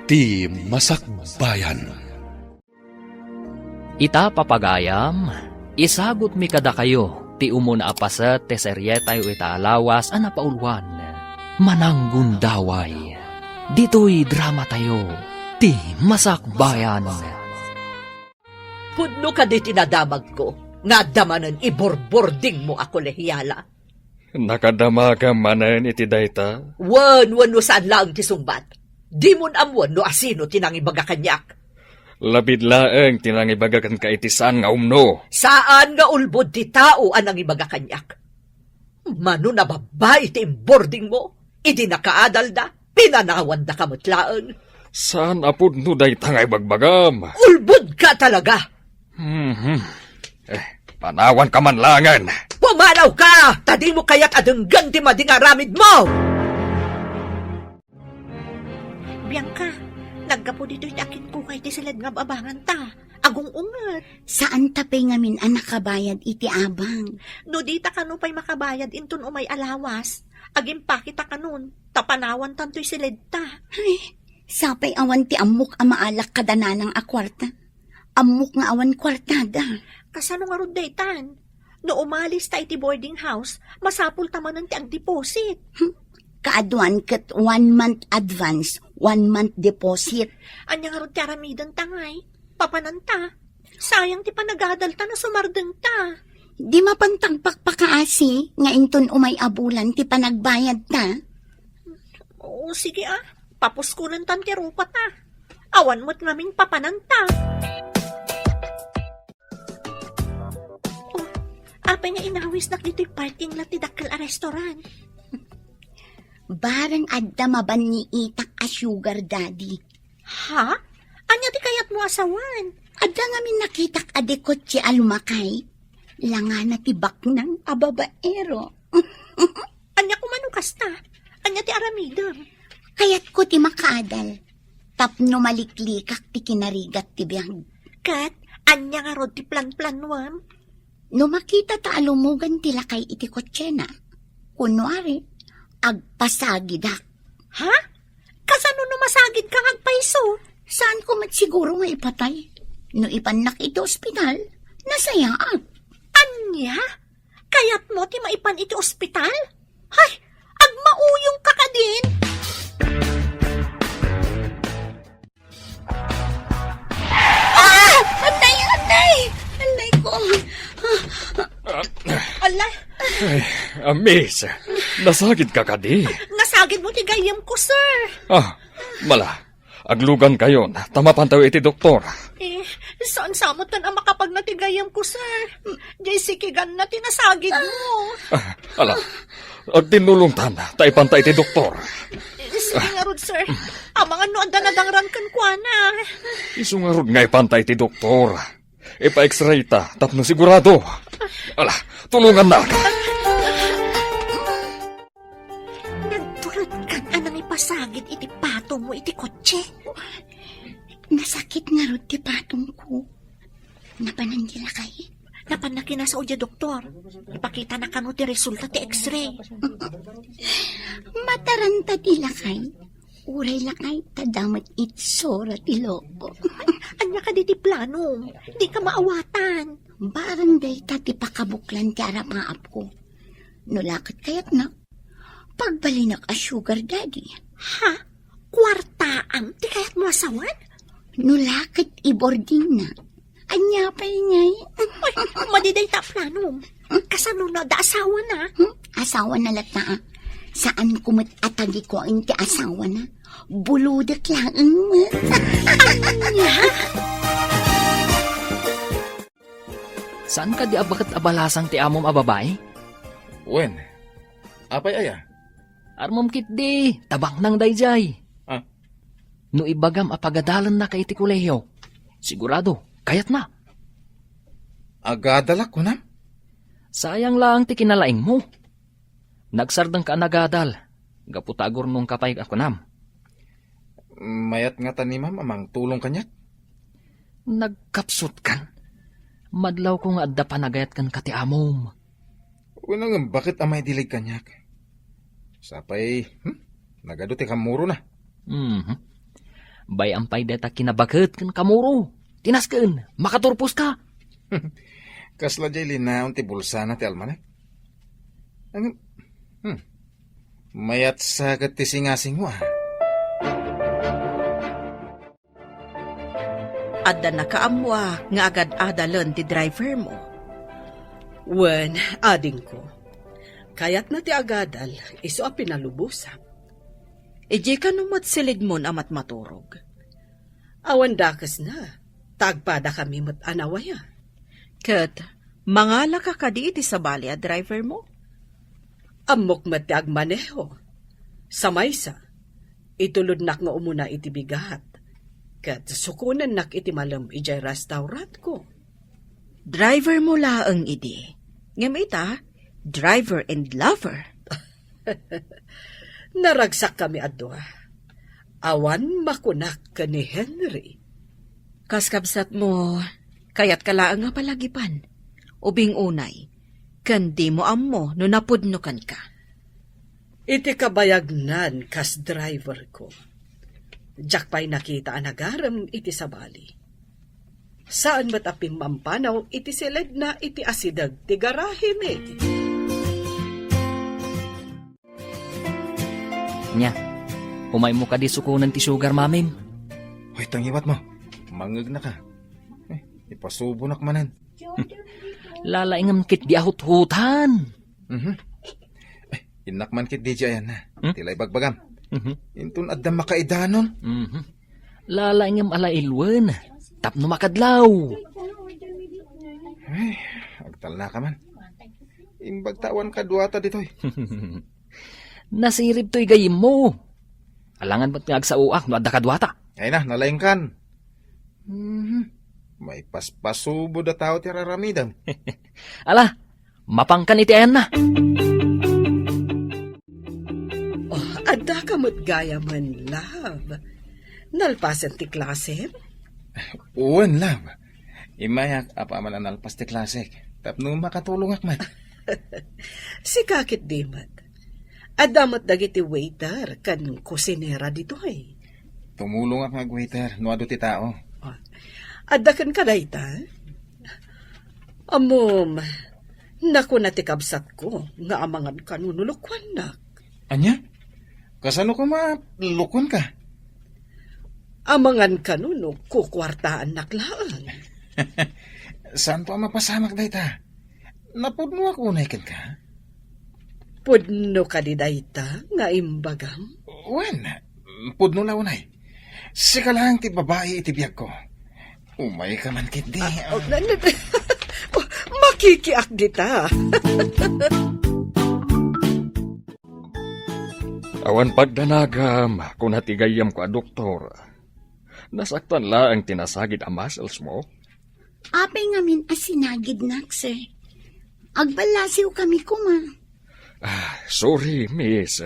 ti Masakbayan. Ita papagayam, isagot mi kada kayo, ti umuna apasat, ti seryetay o itaalawas, anapaulwan, mananggundaway. Dito'y drama tayo, ti Masakbayan. Pudno ka di tinadamag ko, nga damanan iborbording mo ako lehiyala. Nakadama ka manan iti dayta? Wan no saan lang ti sungbat. Di mon amwan no asino tinangibaga kanyak. Labid laeng tinangibaga kan kaitisan nga umno. Saan nga ulbod ti tao anang ibaga kanyak? Mano na babay ti boarding mo? Idi nakaadal da, pinanawan da kamutlaan. Saan apod no dayta nga ibagbagam? Ulbod ka talaga! Panawan ka man langan. Pumanaw ka! Tadi mo kaya't adenggan ti madingaramid mo! Bianca, naggapo dito'y akin ko kay ti silad nga babangan ta. Agong ungat. Saan tapay ngamin ang nakabayad iti abang? No di ta kano pa'y makabayad intun umay alawas. Agim pa kita kanon. Tapanawan tanto'y silad ta. Ay, sapay awan ti amok ang maalak kadana ng akwarta. Amok nga awan kwartada. Kasano nga rod daytan? No umalis ta iti boarding house, masapul tamanan ti ang deposit. Kaaduan kat 1 month advance, 1 month deposit. Anya nga rod ti aramidan tangay. Papananta. Sayang ti panagadal ta na sumardeng ta. Di mapantagpak pakaasi, nga inton umay abulan ti panagbayad ta. Oo, sige Papuskulan tan ti rupa ta. Awan mo't naming papananta. Apay nga inawis na dito'y parking lot ti dakkel a restaurant. Barang adda maban ni itak a sugar daddy. Ha? Anya ti kayat mo asawan? Adda nga min nakitak adekot si alumakay. Langana ti baknang ababaero. Anya kumano kasta? Anya ti aramidam? Kayat ko ti makaadal. Tapno maliklikak ti kinarigat ti biyang. Kat, anya nga rod ti plan-planwam? No makita ta alumugan ti lakay iti kotsena. Kunwari, agpasagidak. Ha? Kasano no masagid kang agpaiso? Saan ko siguro nga ipatay? No ipanak iti ospital, nasayaan. Anya? Kayat mo ti maipan iti ospital? Hay, agmauyong ka din. Anday ko. Ala, Amis, nasagid ka kadi. nasagid mo ti gayam ko, sir. Mala, aglugan kayon, tamapantaw iti doktor. Saan samutan ang makapag natigayam ko, sir? Jessica, na tinasagid mo. Ala, agtinulungtan, taipantay iti doktor. Sige nga rod, sir. Mga no, andanadangran kan kwa na. Isungarod nga ipantay iti doktor. Ipa-x-ray ta, tapno sigurado. Ala, tulungan na. Nagtulad kan anang ipasagid iti patong mo iti kotse. Nasakit nga ro ti patong ko. Napanandila kay. Napanaki na sa udya, doktor. Ipakita na kano ti resulta ti x-ray. Mataranta ti lakay. Uray lakay tadamat itsora ti lobo. Anya ka di ti plano. Di ka maawatan. Barang day ti pakabuklan ti aramaap ko. Nulakit kayat na. Pagbalinak a sugar daddy. Ha? Kwartaam? Di kayat mo asawan? Nulakit i-boarding na. Anya pa ingay. Ay, madiday ta plano. Kasano na da asawa na? Asawa na lata. Saan kumit atagi ko ang ti asawa na? Buludak lang. Anya? Saan ka di abakat abalasang ti amom ababay? Wen, apay aya? Armom kit di, tabang nang dayjay. Ah. No ibagam apagadalan na kay ti kolehiyo. Sigurado, kayat na. Agadala ko na? Sayang lang ti kinalaing mo. Nagsardang ka nagadal. Gaputagor nung kapay ako nam. Mayat nga tanimam amang tulong kanyak? Nagkapsut kan. Madlaw ko nga adda panagayat kan kati amom. Unang bakit amay dilig kanyak? Sapay, nagado ti kamuro na. Bay ampay deta kinabaket kan kamuro. Tinasken, makaturpos ka. Kasla jay linaon ti bulsa na ti almanek. Mayat sagat ti singasing mo ah. Adda nakaamwa nga agad adalan ti driver mo. Wen, ading ko. Kayat na ti agadal, iso a pinalubusan. Ije ka numat silid mon amat maturog. Awan dakas na, tagpada kami mat anawaya. Kat, mangala ka kadi iti sabali a driver mo? Amok mat ti agmaneho. Samaysa, itulod nak nga umuna iti bigat. Kat sukunan nak iti malam ijay restaurant ko. Driver mo laang idi. Ngamita, driver and lover. Naragsak kami adwa. Awan makunak ka ni Henry. Kaskabsat mo, kayat kalaang nga palagipan. Ubing unay, kandi mo ammo no napudnukan ka. Iti kabayagnan kas driver ko. Diyak pa'y nakita anagaram iti sabali. Saan ba't apim mampanaw iti silid na iti asidag ti garahe me? Nya, humay mo ka di sukunan ti sugar mamim. Hoy, tangiwat mo. Mangag na ka. Ipasubo na kamanan. Lalaingam kit di ahut-hutan. Inakman kit DJ ayan na. Tilay bagbagam. Mhm. Intun adda makaidanon. Lalaingam ala ilwen. Tapno makadlaw. Ay, agtal na ka man. Imbagtawan ka duwata ditoy. Nasirib to'y gayim mo. Alangan ba't nga agsauak no adda kadwata. Ay na, nalaing kan. May paspasubo da tao ti raramidam. Ala, mapangkan iti ayan na. Oh, adda ka mo't gaya man, love. Nalpasan ti klase? Uwan, love. Imayak apa man ang nalpas ti klasik. Tapno makatulong akman. Si kakit di mat. Adamat dagiti waiter kan kusinera dito ay. Tumulong ak nga waiter, nuado ti tao. Adakan ka dayta? Amom, naku na ti kabsat ko, nga amangan kanunulukwan nak. Anya? Kasano ko malukon ka? Amangan kanuno, kukwartaan naklaan. Saan pa mapasamak dayta? Napudno ako unaykan ka? Pudno ka di dayta, nga imbagam? Wan, pudno la unay. Sika lang ti babae iti biyag ko. Umay ka man kit di. Makikiak dita. Awan pagdanagam, kung natigayam ko a doktor. Nasaktan la ang tinasagid a muscles mo. Apay ngamin asinagid nak, sir. Agbalasiw kami kuma. Sorry, miss.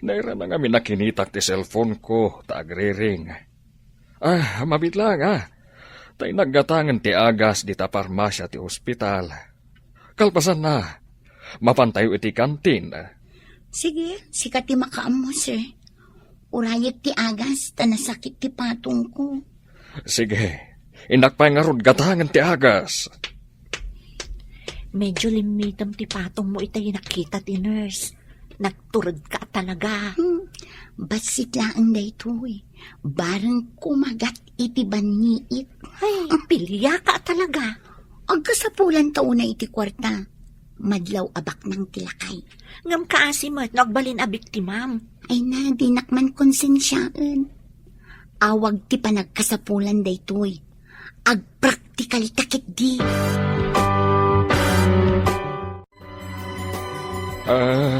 Naira na nga minakinitak ti cellphone ko, taagriring. Mabit lang, Tay naggatangan ti agas di ta parmasya ti ospital. Kalpasan na, mapantayo iti kantin. Sige, sikat ti makaam mo, sir. Urayat ti agas, tanasakit ti patong ko. Sige, inakpay nga rod gatangan ti agas. Medyo limitam ti patong mo itay nakita ti nurse. Nagturod ka talaga. Basit laang na ito eh. Barang kumagat iti baniit. Ay, pilya ka talaga. Agkasapulan taon na iti kwarta. Madlaw abak ng tilakay. Ngam kaasimat, nagbalin a biktimam. Ay na, dinakman konsensyaan. Awag ti panagkasapulan da ito eh. Agpraktikal takit di.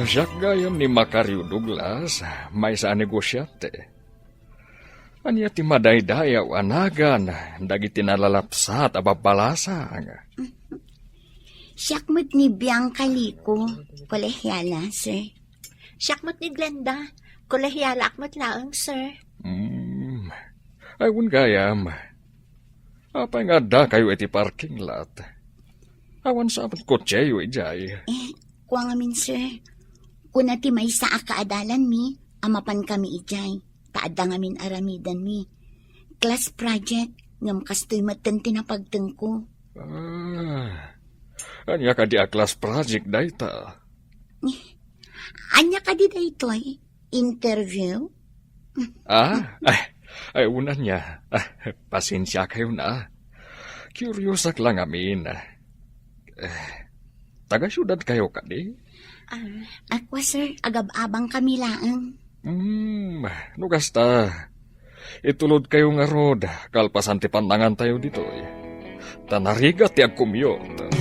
Siya gayam ni Macario Douglas, may sa negosyante. Anya ti madaydayaw anagan, dagiti nalalapsat ababalasang. Siyakmat ni Bianca Lico, kolehyala, sir. Siyakmat ni Glenda, kolehyala akmat laang, sir. Awan gayam. Apay nga da kayo iti parking lot. Awan sa apat kotseyo ijay. Kuang amin, sir. Kuna ti may sa akaadalan mi, amapan kami ijay. taada ngamin aramidan mi. Class project, ngam kastoy matan tinapagteng ko. Anya ka di a class project dayta. Anya ka di daytoy? Interview? Ay unan niya. Pasensya kayo na. Curious lang amin. Taga-syudad kayo ka di? Ako, sir, agab-abang kami laang. Nugas ta. Itulod kayo nga rod, kalpasan ti pandangan tayo dito. Tanarigat ti agkumyot.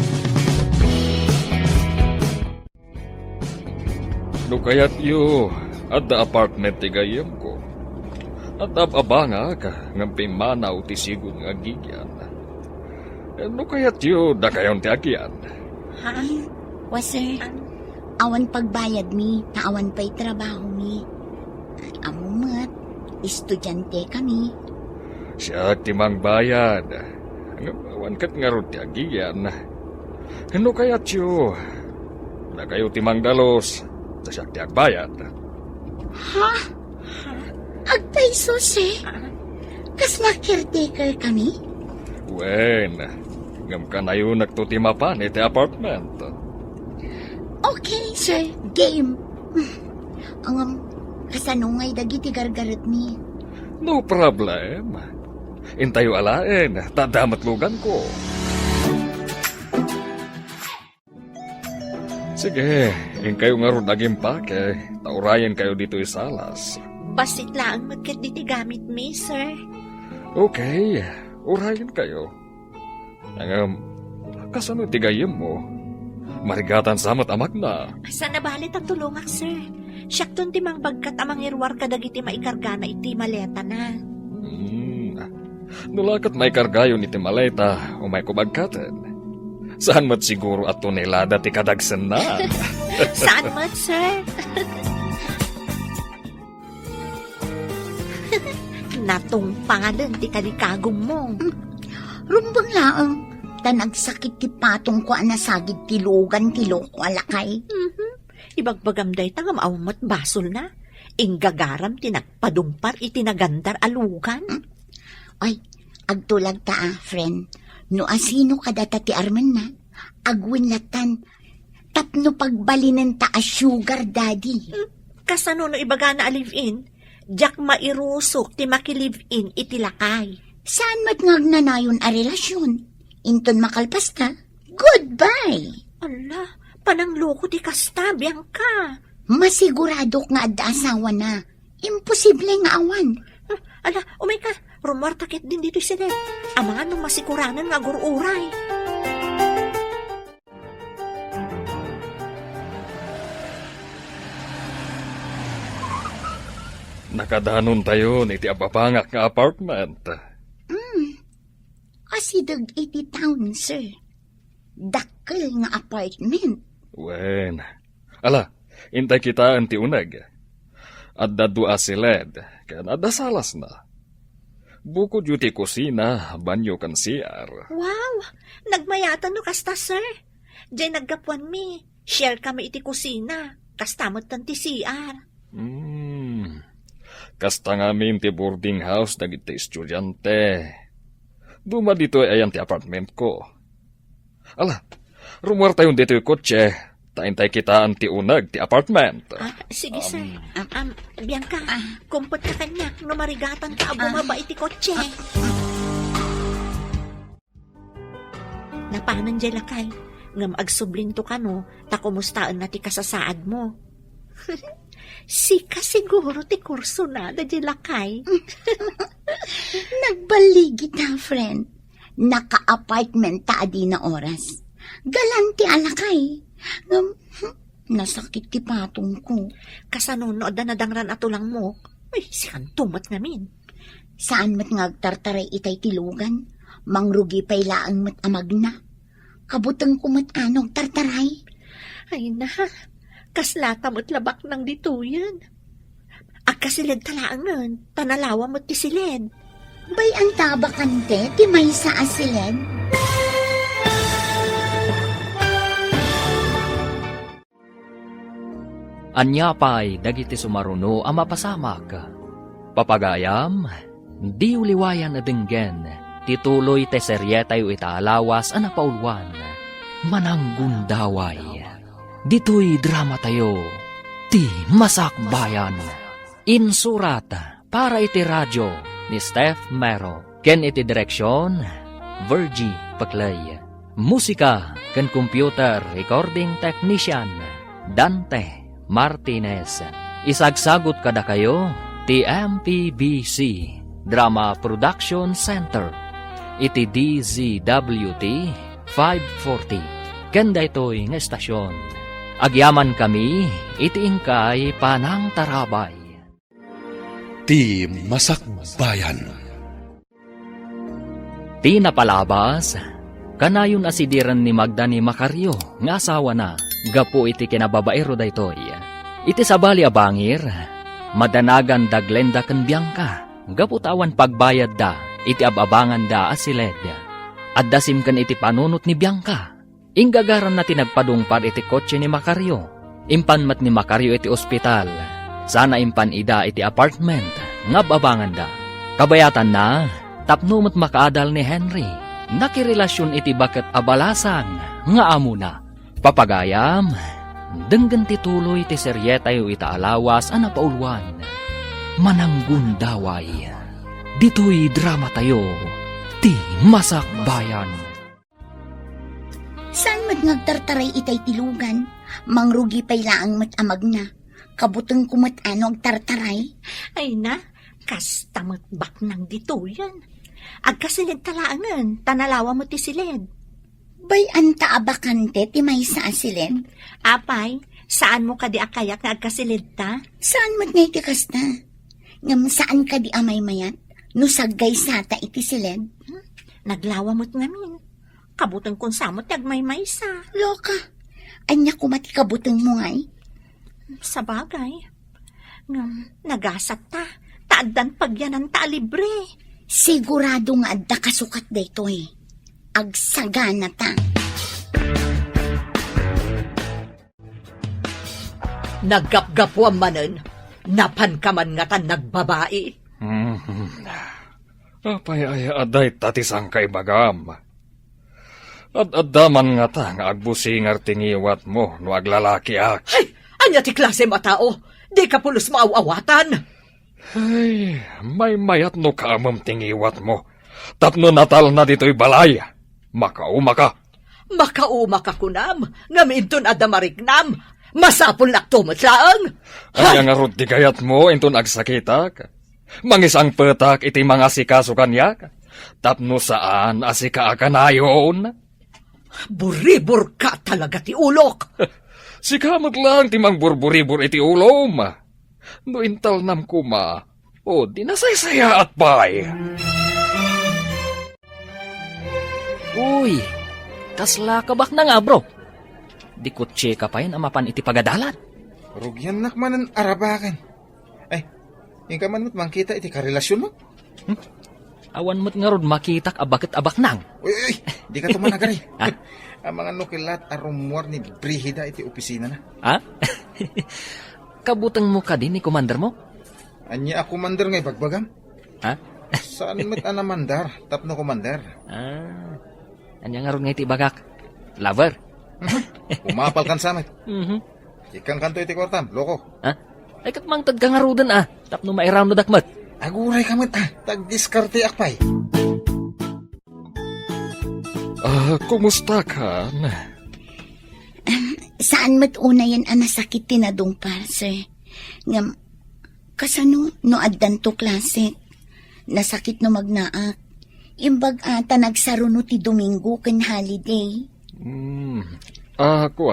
Kayat yu, at the apartment ti gayem ko. At abanga ka, ngamping manaw ti sigun nga gigyan. Kayat yu, da kayon ti agyan. Ha? Wa, sir, awan pagbayad mi, naawan pa'y trabaho mi. Amumat, estudyante kami. Siya timang bayad. Ngawan kat nga ron ti agyan. Kayat yu, da kayo timang dalos. Siya ti agbayad. Ha? Agpaiso, sir? Kasla caretaker kami? Wen, ngam ka na yun nagtutimapan iti apartment. Okay, sir. Game. Ang kasanungay dagiti gargaret mi. No problem. Intayo alaen, tadamat lugan ko. Sige, kayo nga ron naging pake. Taurayan kayo dito isalas. Basit lang magkat diti gamit mi, sir. Okay, urayan kayo. Kasano tigayim mo? Marigatan samat amag na. Sana balit ang tulungak, sir. Siyak ton timang bagkat amang irwar kadag iti maikarga na iti maleta na. Nulakat may kargayon iti maleta o may kubagkatan. Saan mat siguro at tonelada ti kadagsan na? Saan mat, sir? Natungpalan ti kalikagom mo. Rumbang laang, tanagsakit ti patong ko anasagid ti lugan ti loko alakay. Ibagbagam day tangam awmat basol na. Inggagaram ti nagpadumpar iti nagandar alugan. Ay, agtulag ta friend. No asino kadata ti arman na, agwin latan, tapno pagbalinan ta a sugar daddy. Kasano no ibaga na live-in, jak mairusok ti makilive-in iti lakay. Saan mat ngagnanayon a relasyon? Inton makalpas ta, goodbye! Ala, panangloko ti kasta, Bianca. Masigurado nga adda asawa na, imposible nga awan. Ala, umay ka, rumor takit din dito sila. Amangan nung masikuranan nga gururay. Nakadanon tayo iti apapangak nga apartment. Asidag iti town, sir. Dakkel nga apartment. Wen. Ala, intay kita anti unag. At dadua siled, kan adasalas na. Bukod yu ti kusina, banyo kan CR. Wow, nagmayatan no kasta, sir. Diyan naggapuan mi. Share kami iti kusina. Kastamot tan ti CR. Kasta ngamin ti boarding house dagiti estudyante. Duma dito ayan ti apartment ko. Ala, rumor tayo dito yung kotse. Taintay kita ang ti unag ti apartment. Sige, sir. Bianca, kumpot ka kanya. Numarigatan ka, bumaba iti kotse. Napanan dyan lakay. Ngam agsublin to ka no, ta kumustaan na ti kasasaad mo. Sika siguro ti kurso na da dyan lakay. Nagbaligid na, friend. Naka-apartment ta adi na oras. Galanti alakay. Nasakit ti patong ko. Kasano da nadangran ato lang mo. Ay, sikan tumat namin. Saan mat ngagtartaray itay tilugan? Mangrugi pay laang mat amag na. Kabutang ko mat anong tartaray. Ay na, kaslata mo't labak ng dituyan. Agkasilid talaangan, tanalawa mo't tisilid. Bay ang tabakante, ti may sa asilid. Anya pa'y dagiti sumaruno ang mapasamak. Papagayam, di uliwayan na dinggen, tituloy te seryetay o itaalawas anapaulwan, mananggundaway. Dito'y drama tayo, ti Masakbayan. Insurat para iti radyo ni Steph Mero, ken iti direksyon, Virgie Paclay. Musika ken computer recording technician, Dante Martinez. Isagsagot kada kayo, ti MPBC Drama Production Center, iti DZWT 540. Kanda ito'y nga estasyon. Agyaman kami, iti ingkay panang tarabay. Ti Masakbayan. Ti napalabas, kanayon asidiran ni Magda ni Macario, nga asawa na, gapo iti kinababaero daytoy. Iti sabali abangir, madanagan da Glenda ken Bianca, gaputawan pagbayad da, iti ababangan da asiled. At dasim ken iti panunot ni Bianca, inggagaran na tinagpadungpar iti kotse ni Macario, impanmat ni Macario iti ospital, sana impan ida iti apartment, nga babangan da. Kabayatan na, tapnumot makaadal ni Henry, nakirelasyon iti baket abalasang, nga amo na. Papagayam, denggan tituloy ti seryetay o itaalawas anapaulwan, mananggundaway. Dito'y drama tayo, ti Masakbayan. Saan mat ngagtartaray itay tilugan? Mangrugi pay laang mat amag na. Kabutang kumat ano agtartaray? Ay na, kas tamat bak ng dituyan. Agkasilid talaangan, tanalawa mo ti silid. Bay anta abakante ti may sa asilin? Apay, saan mo ka di akayak nga agkasilid ta? Saan mat ngay ti kasta? Ngam saan ka di amay mayat? No saggay sata iti silid? Naglawa mo't ngamin. Kabutang kung samot nagmay-may sa. Loka, anya kumati kabutang mo ngay? Sa bagay. Nagasat ta. Taaddan pagyanan ta libre. Sigurado nga adda kasukat dayto eh. Agsagana ta. Naggapgapuan manen, napan ka man nga tan nagbabae. Apay ay aday tatisang kay bagam. At adaman nga ta nga agbusingar tingiwat mo no aglalaki ak. Ay, anya ti klase matao, di ka pulos maaawatan. Ay, may mayat no kamam tingiwat mo. Tapno natal na dito'y balay. Makauma ka. Makauma ka kunam, ngaminton adamariknam, masapul laktumot laang. Ay nga rod di kayat mo inton agsakitak. Mangisang petak iti mga sikaso kanyak. Tapno saan asika akanayon. Buribur ka talaga ti ulok. Sikamot lang timang burburibur iti ulom. No intal nam kuma, o di nasaysaya at pay. Uy, kasla ka bak na nga bro. Di kutsi ka pa yun amapan iti pagadalan. Rugyan nakmanan arabakan. Ay, yung ka man mo't mangkita iti karelasyon mo? Awan mo't nga rod makitak abakit abak nang. Uy, di ka tumanagari. Ang mga nukilat arumwar ni Brihida iti opisina na. Ha? Kabutang mo ka din ni commander mo? Anya ako mandar ngay bagbagam. Ha? Saan mo't anamandar? Tapno komandar. Anya nga rod nga iti bagak. Lover? Umapal kan samet. Mhm. Ikang kanto iti kwartam, loko. Ha? Ay katmangtad ka nga rodan Tapno mairam no dakmat. Aguray kamat tagdiskarte akpay. Kumusta ka? Saan mat una yan anasakit tinadungpar, sir? Ngam, kasano no addan to klase? Nasakit no magnaak. Imbag ata nagsaro no ti Domingo ken holiday. Ako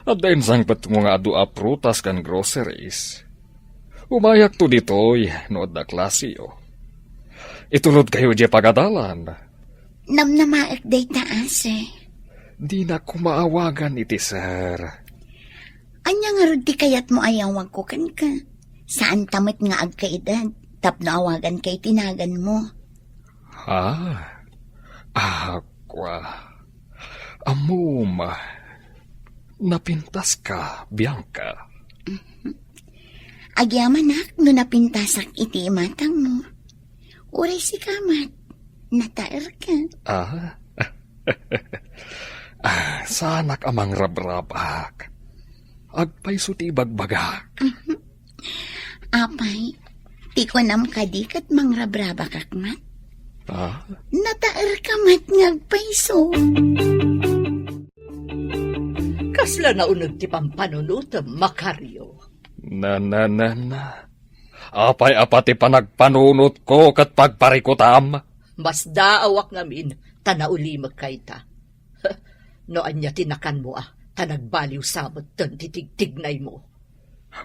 Adain sang pat mo nga adu prutas kan groceries. Umayak to ditoy, no da klasyo. Itulod kayo di pagadalan. Namnamaak day taas, sir. Di na kumaawagan iti sir. Anya nga rod ti kayat mo ayawag ko kan ka. Saan tamat nga agkaedad? Tapno awagan kay tinagan mo. Aqua. Amuma. Napintas ka, Bianca. Agyaman nak, no napintasak iti matang mo. Uray si kamat, nataer ka. Sanak amang rabrabak. Agpay suti bagbagak. Apay, ti ko nam kadikat mangrabraba kakmat. Nataer kamat ngagpayso. Kasla na unag ti pampanunutam, Makaryo. Na. Apay apati panagpanunot ko kat pagparikutam. Mas daawak ngamin, tanaulimag kay ta. No anya tinakan mo tanagbaliw sabot ton titigtignay mo.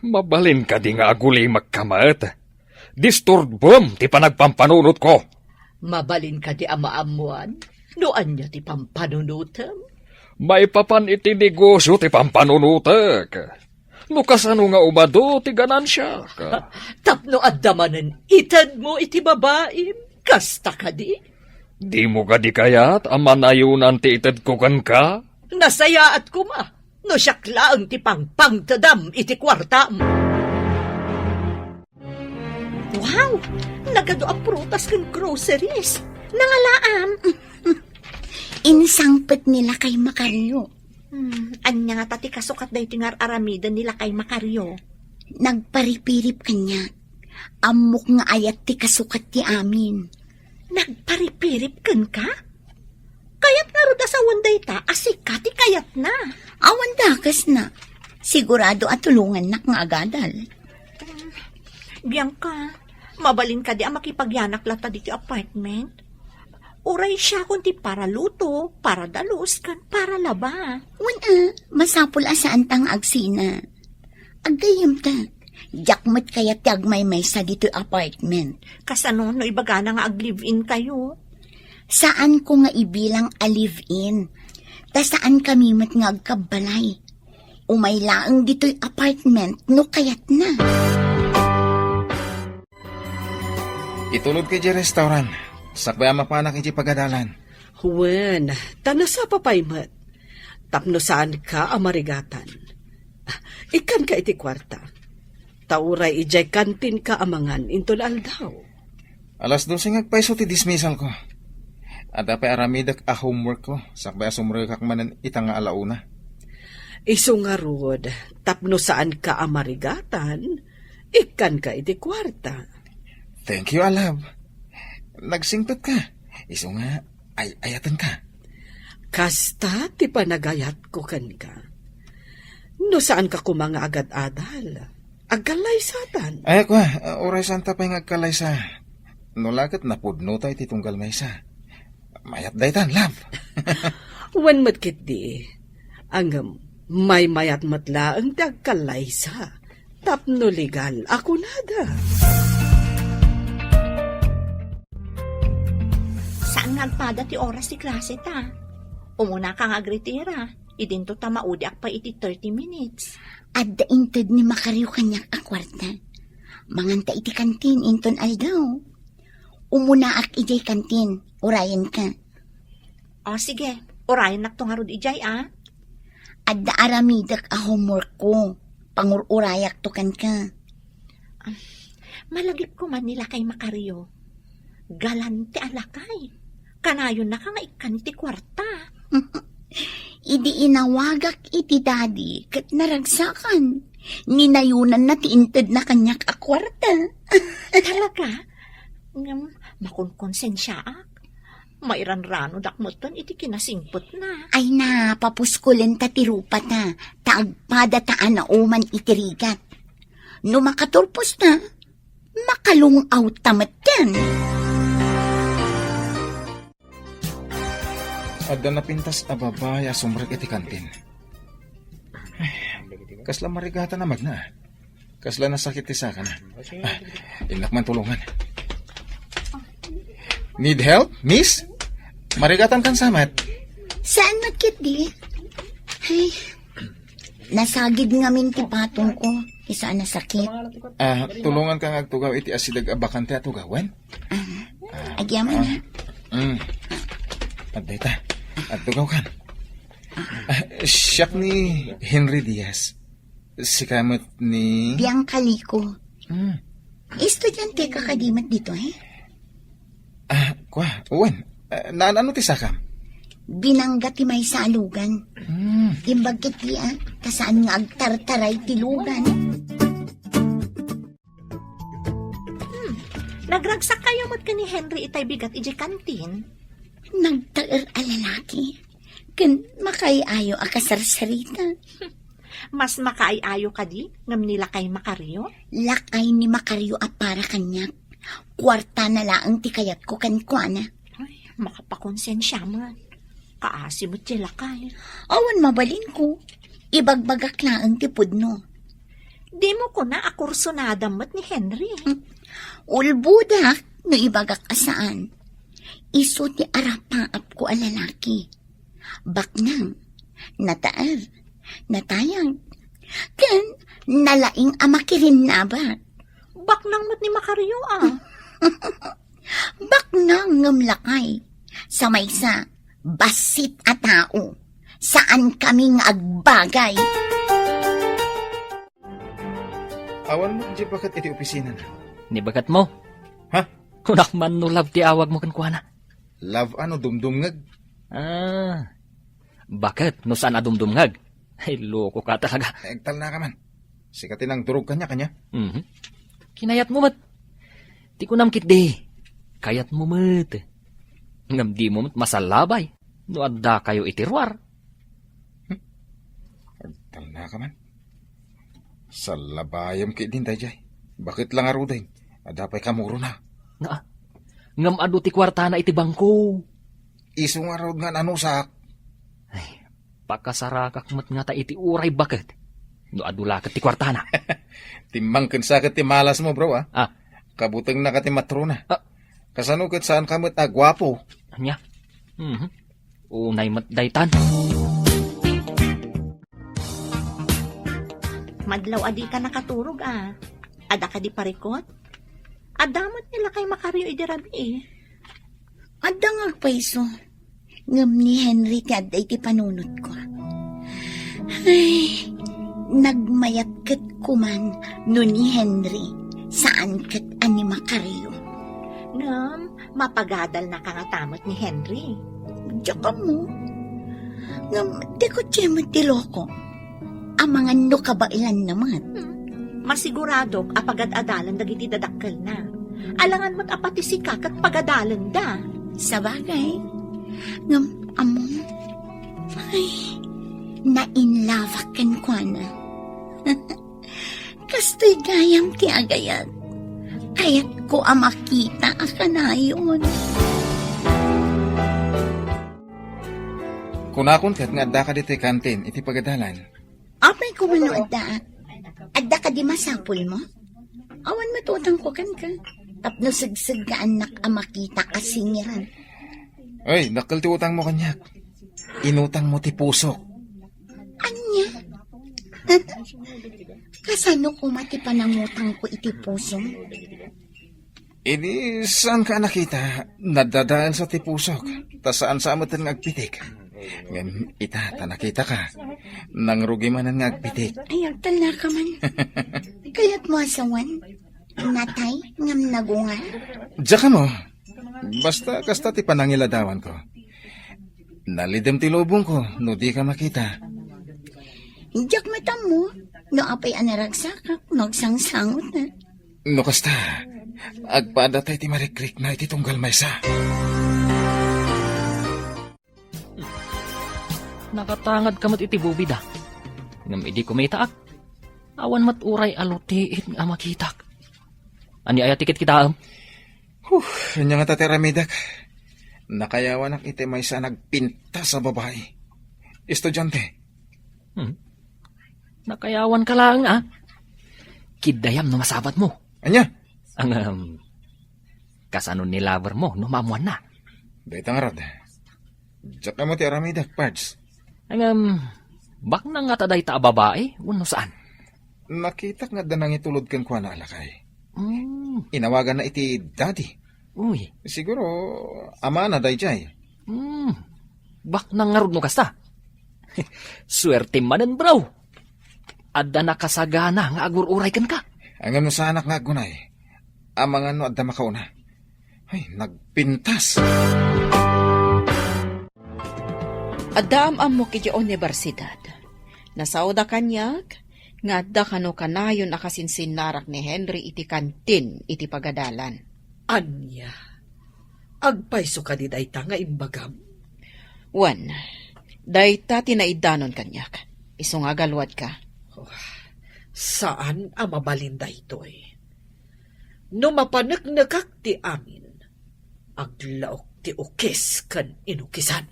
Mabalin ka di nga agulimag kamat. Disturbom ti panagpampanunot ko. Mabalin ka di amaamuan, no anya ti pampanunutam. May papan iti negosyo ti pampanunutek. No kasano nga umado ti ganansya ka. Tapno addamanen itad mo iti babaim, kasta ka di. Di mo ka di kayat amanayunan ti itad ko kan ka? Nasayaat ko ma, no siyakla ang ti pangpangtadam iti kwartam. Wow! Nagado ang prutas kang groceries. Nangalaam. Insangpet nila kay Makaryo. Anya nga tati kasukat na itingar aramida nila kay Makaryo. Nagparipirip kanya. Amok nga ayat ti kasukat ti amin. Nagparipirip kan ka? Kayat nga ruda sa wanday ta, asika ti kayat na. Awan dakas na. Sigurado at tulungan nak nga agadal. Bianca, mabalin ka di ang makipagyanak lata dito apartment. Uray siya kundi para luto, para dalus, kan para laba. Masapul asaan tang agsina. Agayam ta. Jakmat kaya tiyagmay may sa dito apartment. Kasano no ibaga na nga ag-live-in kayo? Saan ko nga ibilang a live-in? Ta saan kami mat nga agkabalay? Umaylaang dito'y apartment no kayat na. Itulog kay di restaurant. Sakbay mapanak iti pagadalan. Wen, tanasa papaymat. Tapno saan ka amarigatan. Ikan ka iti kwarta. Tauray ijay kantin ka amangan intol aldaw. Alas 12 ngagpaiso ti dismissal ko. At apay aramidak a homework ko. Sakbay asumroy kakmanan itang nga alauna. Iso nga rod, tapno saan ka amarigatan, ikan ka iti kwarta. Thank you, alab. Nagsingpet ka. Iso nga, ayatan ka. Kasta ti panagayat ko kan ka. No saan ka kumanga agad-adal? Agkalay satan. Ay, kwa, oray santa pa yung agkalay sa... No lakat napudno tayo titunggal may sa. Mayat daytan, love. Wan matkit di. Ang may mayat matla ang agkalay sa. Tapno legal ako nada. Saan nagpada ti oras ti klase ta? Umuna kang agritira. Idinto ta maudiak pa iti 30 minutes. At daintad ni Makaryo kanyak a kwarta. Manganta iti kantin inton aldaw. Umuna ak ijay kantin. Urayan ka. O sige, orayan nak to nga rod ijay At da aramidak a homework ko. Pangururayak to kan ka. Malagip ko man nila kay Makaryo. Galante alakay. Kanayon na ka nga ikan iti kwarta. Idi inawagak iti daddy kat naragsakan. Ninayunan na tiintad na kanyak a kwarta. Talaga? Makunkonsensya ak. Mairan-rano dakmoton iti kinasingpot na. Ay na, papuskulen ta tirupat na. Taagpada taan na uman itirigat. No makaturpos na, makalungaw tamat yan. At na napintas a babaya sumrag iti kantin. Kasla marigata na magna. Kasla nasakit ti saka na. Inak man tulungan. Need help, miss? Marigatan kan samat. Saan magkit di? Ay, nasagid nga min ti patong ko. Isa na sakit. Tulungan kang agtugaw iti asidag abakante at tugawan? Agyaman na. At data, at tugaw kan. Siyak ni Henry Diaz. Si kamot ni... Biyang kaliko. Hmm. Estudyante ka kadimat dito, eh? Uwan. Ano ti sakam? Binangga ti may salugan. Imbag kiti, kasaan nga agtartaray ti lugan. Nagragsak kayo mat ka ni Henry itay bigat iji kantin. Nagtaer a lalaki. Kan makayayo a kasarsarita. Mas makaayayo ka di, ngam nila kay Makaryo. Lakay ni Makaryo a para kanyak. Kwarta na laang ti kayat ko kankwana. Ay, makapakonsensya man. Kaasimot ti lakay. Awan mabalin ko. Ibagbagak laang ti pudno. Di mo ko na akursonada mat ni Henry. Ulbudak no ibagak asaan. Iso ti arapaap ko a lalaki. Baknang, nataar, natayang. Ken, nalaing amakirin na ba? Baknang mat ni Makaryo Baknang ngamlakay. Sa maysa, basit a tao. Saan kaming agbagay? Awan mo, di bakit iti opisina na? Ni bagat mo. Ha? Kunak man no love ti awag mo kan kuana. Love dumdumngag? Bakit? No saan adumdumngag? Ay, loko ka talaga. Egtal na ka man. Sikatin ang durog kanya. Mhm. Kinayat mo mat. Ti ko namkit di. Kayat mo mat. Ngam di mo mat masalabay. No adda kayo itirwar. Egtal na ka man. Sa labayam ki din tayo jay. Bakit lang aruday? Adapay kamuro na. Nga, ngam adu ti kwarta na iti bangko. Isong araw nga nanusak. Ay, pakasarakak mat nga ta iti uray bakit. No adula kat ti kwarta na. Timbang sakit ti malas mo bro Ah. Kabutang na ka ti matrona. Ah. Kasano kat saan kamot gwapo. Anya? Mhm. Unay mat daytan. Madlaw adi ka nakaturog Ada ka di parikot? Adamot nila kay Makaryo idirabi Adda nga paiso. Ngam ni Henry ti adda iti panunot ko. Ay, nagmayat kat kuman no ni Henry. Saan kat ani Makaryo? Ngam, mapagadal na kangatamot ni Henry. Tsaka mo. Ngam, di ko tiyemo ti loko. Ang mga no kabailan naman. Masigurado apagad-adalan dagiti dadakkel na. Alangan mo't apati si kakat pagadalan da. Sa bagay, ngam amon, ay, nainlavakan ko na. Kastoy gayam ti agayat. Kaya't ko makita akanayon. Kunakon kat nga adda ka dito kantin, iti pagadalan. Apay ko mano adda. Adda ka di masapul mo? Awan matutang ko kan ka. Tapno sigsig ka anak makita kasingiran. Ay, nakal ti utang mo kanyak. Inutang mo ti pusok. Anya? Kasano ko mati panangutang ko iti puso? Ini saan ka nakita? Nadadaan sa ti pusok. Ta saan sa amatan nga agpitik. Ngam ita, ta nakita ka. Nang rugi man ang agpitik. Ayaw tala ka man. Kaya't mo asawan. Natay, ngam nagunga. Diyan ka mo. Basta kasta ti panangiladawan ko. Nalidem ti lubong ko, no di ka makita. Diyak mata mo. No apay anaragsakak, nagsangsangot na. No kasta, agpada tayo ti marikrik na iti tunggal maysa. Nakatangad ka mat iti bubida. Ngam idi kumitaak. Awan mat uray alutiit nga makitak. Ani aya tikit kita Kanya nga tatiramidak. Nakayawan ang iti maysa nagpinta sa babae. Estudyante. Nakayawan ka lang Kidayam no masabat mo. Anya? Ang kasano ni lover mo no mamuan na. Daitang arad. Diyan ka mo ti aramidak, Pards. Ang bak na nga taday ta babae, uno saan? Nakita nga danang itulod kan kwa na alakay. Mm, Inawagan na iti daddy. uy, Siguro, ama na dayjay. bak na nga rod no kasta. Swerte manan bro. adda nakasagana nga agururay kan ka. Ang ano sa anak nga gunay, ang mga ano adda makauna. Ay, nagpintas. Addaam mo kiti universidad. Nasauda kanyak, nga adda kano kanayon akasinsinnarak ni Henry iti kantin iti pagadalan. Anya, agpayso ka di dayta nga imbagam. Wan, dayta tinaidanon kanyak. Iso nga galwad ka. Saan ang mabalinda ito eh? No mapanagnagak ti amin, aglaok ti ukis kan inukisan.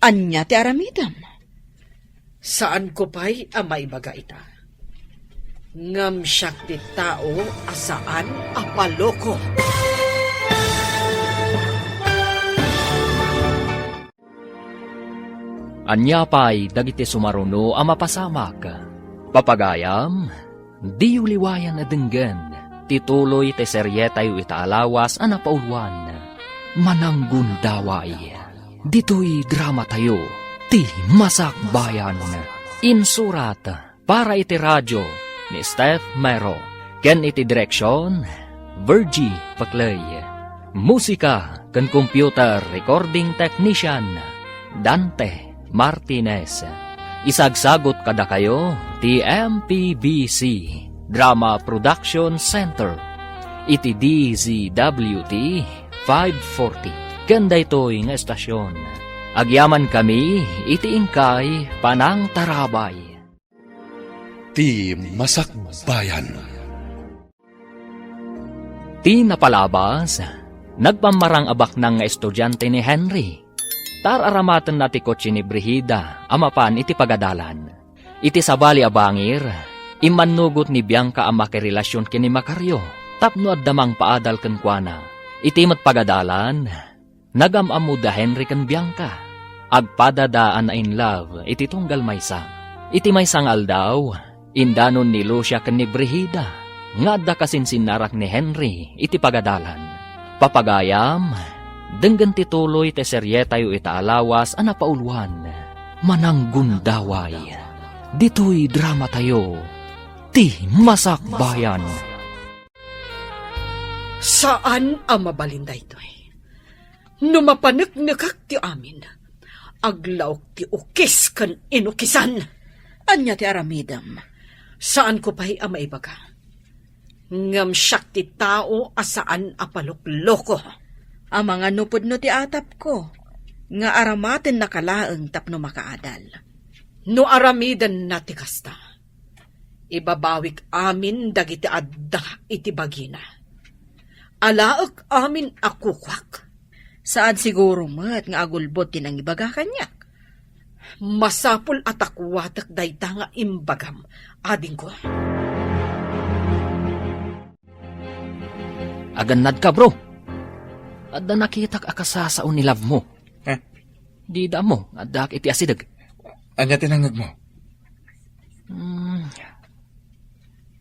Anya ti aramidam. Saan ko pa'y ang maibaga ita? Ngam siyak ti tao asaan apaloko. Anya pa'y dagiti sumaruno ang mapasamak. Papagayam, di uliwayan na denggan. Tituloy ti seryetayo itaalawas ang napaulwan. Mananggundaway. Dito'y drama tayo. Ti Masak Bayan. Insurat para iti radyo ni Steph Mero. Ken iti direksyon, Virgie Paclay. Musika ken computer recording technician, Dante Martinez. Isagsagot kada kayo ti MPBC Drama Production Center. Iti DZWT 540. Ganda ito'y nga estasyon. Agyaman kami, iti ingkay panang tarabay. Ti Masak Bayan. Ti napalabas, nagpamarang abak ng nga estudyante ni Henry. Tararamatan na ti kotse ni Brigida, amapan iti pagadalan. Iti sabali abangir, imanugot ni Bianca ang makirelasyon kini Macario, tapno at damang paadal kenkwana. Iti mat pagadalan, nagamamuda Henry kan Bianca. Agpadadaan na in love, iti tunggal maysa. Iti maysang aldaw, indanon ni Lucia kan ni Brigida, nga da kasinsinnarak ni Henry, iti pagadalan. Papagayam, denggan tituloy te seryetayo itaalawas ang napaulwan. Mananggundaway. Dito'y drama tayo. Ti Masak Bayan. Saan ang mabalinda ito eh? No mapanagnagak ti amin, aglaok ti ukis kan inukisan. Anya ti aramidam. Saan ko pa'y ang maibaga? Ngam siyak ti tao asaan apalokloko. Ang mga nupod no ti atap ko, nga aramaten nakalaeng tapno makaadal. No aramidan na ti kasta, ibabawik amin dagiti adda iti bagina. Alaak amin akukwak. Saan siguro mat nga agulbot din ang ibaga kanyak? Masapul at akwatak dayta nga imbagam, ading ko. Aganad ka bro. Adda nakitak akasasaon ni love mo. Di da mo, adda iti asidag. Anya tinangag mo?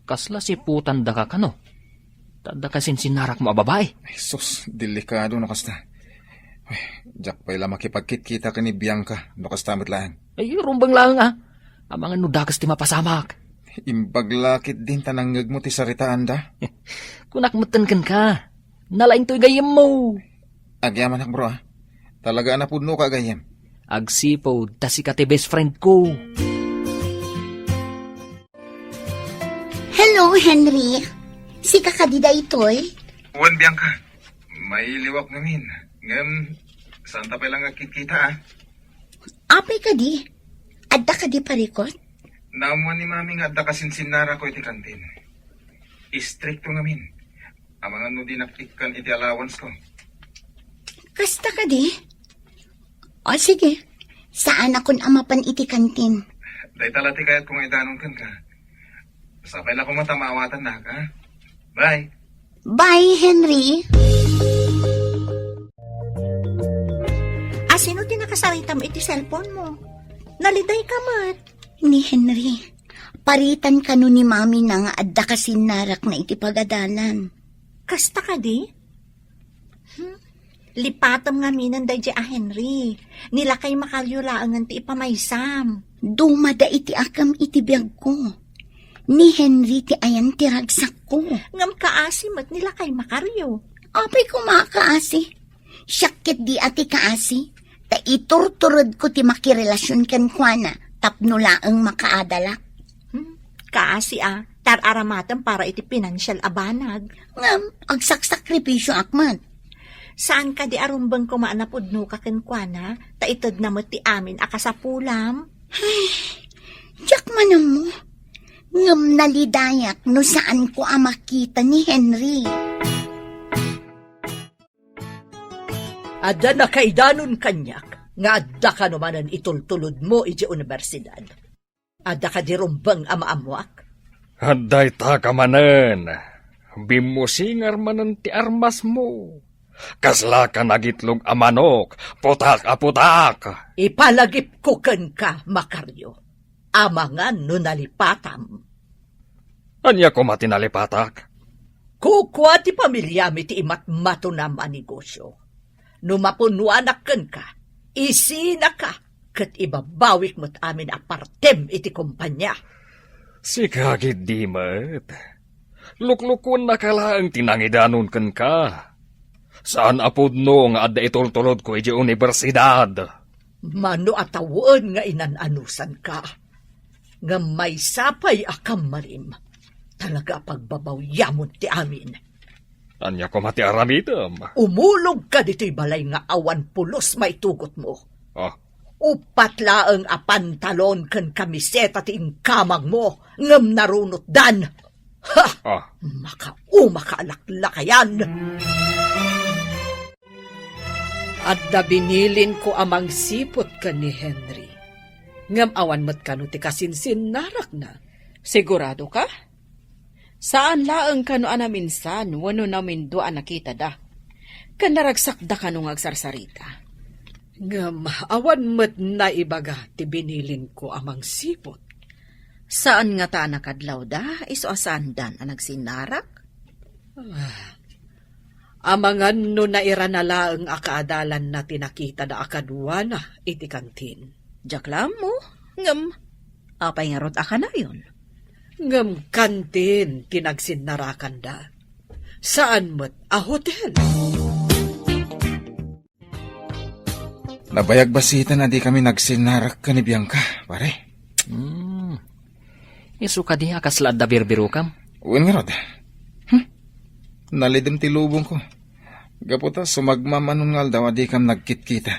Kasla si putan da ka kano. Tadda kasin sinarak mo a babae. Ay, sus, delikado na kasta. Ay, jak pa'y lang makipagkit-kita ka ni Bianca, no kastamit lang. Ay, rumbang lang Ang mga nudakas ti mapasamak. Imbaglakit din tanangag mo ti saritaan da. Kunakmutan kan ka. Nalaing to'y gayam mo. Agyaman bro Talaga na puno ka gayam. Agsipo, tasi ka ti best friend ko. Hello, Henry. Si kakadida ito'y? Juan Bianca, may liwak namin. Ngam, saan tapay lang agkita Apay ka di? Adda ka di parikot? Naamuan ni mami nga adda kasinsinara ko iti kantin. Istrikto ngamin. Ang mga nudi naktikkan iti allowance ko. Kasta ka di? O sige, saan akong amapan iti kantin? Day talati kayat kung idanong kan ka. Sapay lang kung matamawatan na ka. Bye! Bye, Henry. Asino ti nakasaritam iti cellphone mo? Naliday ka mat. Ni Henry, paritan ka no ni mami na nga adda kasinarak na iti pagadalan. Kasta ka di? Lipatam nga minan day a Henry. Nila kay makalyulaangan ti ipamaysam. Dumada iti akam iti biyag ko. Ni Henry ti ayan ti ragsak ko. Ngam kaasi mat nila kay Makaryo. Apay ko makaasi. Syakit di ati kaasi. Ta iturturod ko ti makirelasyon kan kuana. Tapno laang makaadalak. Kaasi tararamatan para iti financial abanag. Ngam, agsaksakripisyo akmat. Saan ka di arumbang kumaanapudno ka kenkwana, ta itod na mo ti amin akasapulam? Diyak manam mo. Ngam nalidayak no saan ko makita ni Henry. Ada na kaidanon kanyak, nga adda ka naman itultulod mo iti universidad. Ada ka di rumbang amaamuak. Hadday ta kamanen. Bimusingar manen ti armas mo. Kasla ka nagitlog a manok, putak. Ipalagip ko ken ka, Makaryo. Amangan no nalipatam. Anya ko matinalipatak? Kukwa ti pamilyami ti imat-mato na manegosyo. No mapunuanak ken ka, isina ka, kat ibabawik mo't amin apartem iti kumpanya. Si kagid di mat. Luklukon na kalaang tinangidanon ken ka. Saan apod no nga adda itultulod ko iti universidad? Mano atawon nga inananusan ka. Nga may sapay akam marim. Talaga pagbabawyamon ti amin. Anya ko mati aramidam. Umulog ka dito'y balay nga awan pulos maitugot mo. Ah, Upat laang apantalon ken kamiseta ti ingkamang mo. Ngam narunot dan. Ha! ah. Makaalak-lakayan. At da binilin ko amang sipot ka ni Henry. Ngam awan mat kano ti kasinsin narak na. Sigurado ka? Saan laeng kano anaminsan, wano namin doa nakita da. Kanaragsak da kano agsarsarita. Ngam awan mat na ibaga ti binilin ko amang sipot. Saan nga ta nakadlaw da, iso asandan ang nagsinarak? Amangan no nairanala ang akaadalan na tinakita da akadwana iti kantin. Jaklam mo, ngam, apay nga rot aka na yun. Ngam kantin tinagsinarakan da. Saan mo't a hotel? Nabayag basita na di kami nagsinarak ka ni Bianca, pare. Isu ka di akaslad da birbiro kam. Uwan nga rod. Nalidim ti lubong ko. Gaputa sumagmamanungal daw di kam nagkit-kita.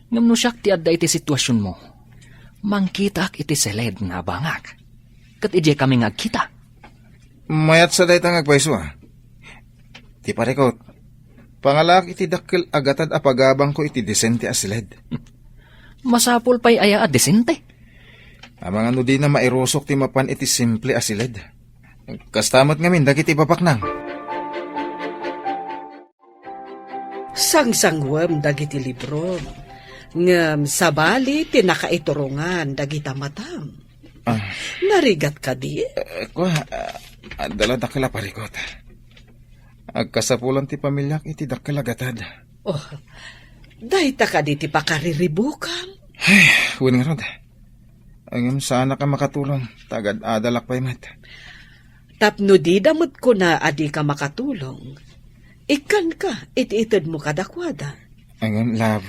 Ngam no siyak ti adda iti sitwasyon mo. Mangkita ak iti seled nga bangak. Kat ije kami ngagkita. Mayat sa daytang agpaiso Ti parekot. Pangalak iti dakkel agatad apagabang ko iti desente asiled. Masapul pa'y aya at desente. Amang ano di na mairosok ti mapan iti simple asiled. Kastamat ngamin dagiti papaknang. Sangsangwam dagiti libro. Ngam sabali tinakaiturungan dagita matam. Narigat ka di? Dala dakila parikot. Agkasapulan ti pamilyak iti dakila gatad. Oh, dahita ka di ti pakariribukan. Ay, huwin nga rod. Angam sana ka makatulong. Tagad adalak pa'y mat. Tapno di damot ko na adi ka makatulong. Ikan ka, iti-itid mo kadakwada. Angam, love.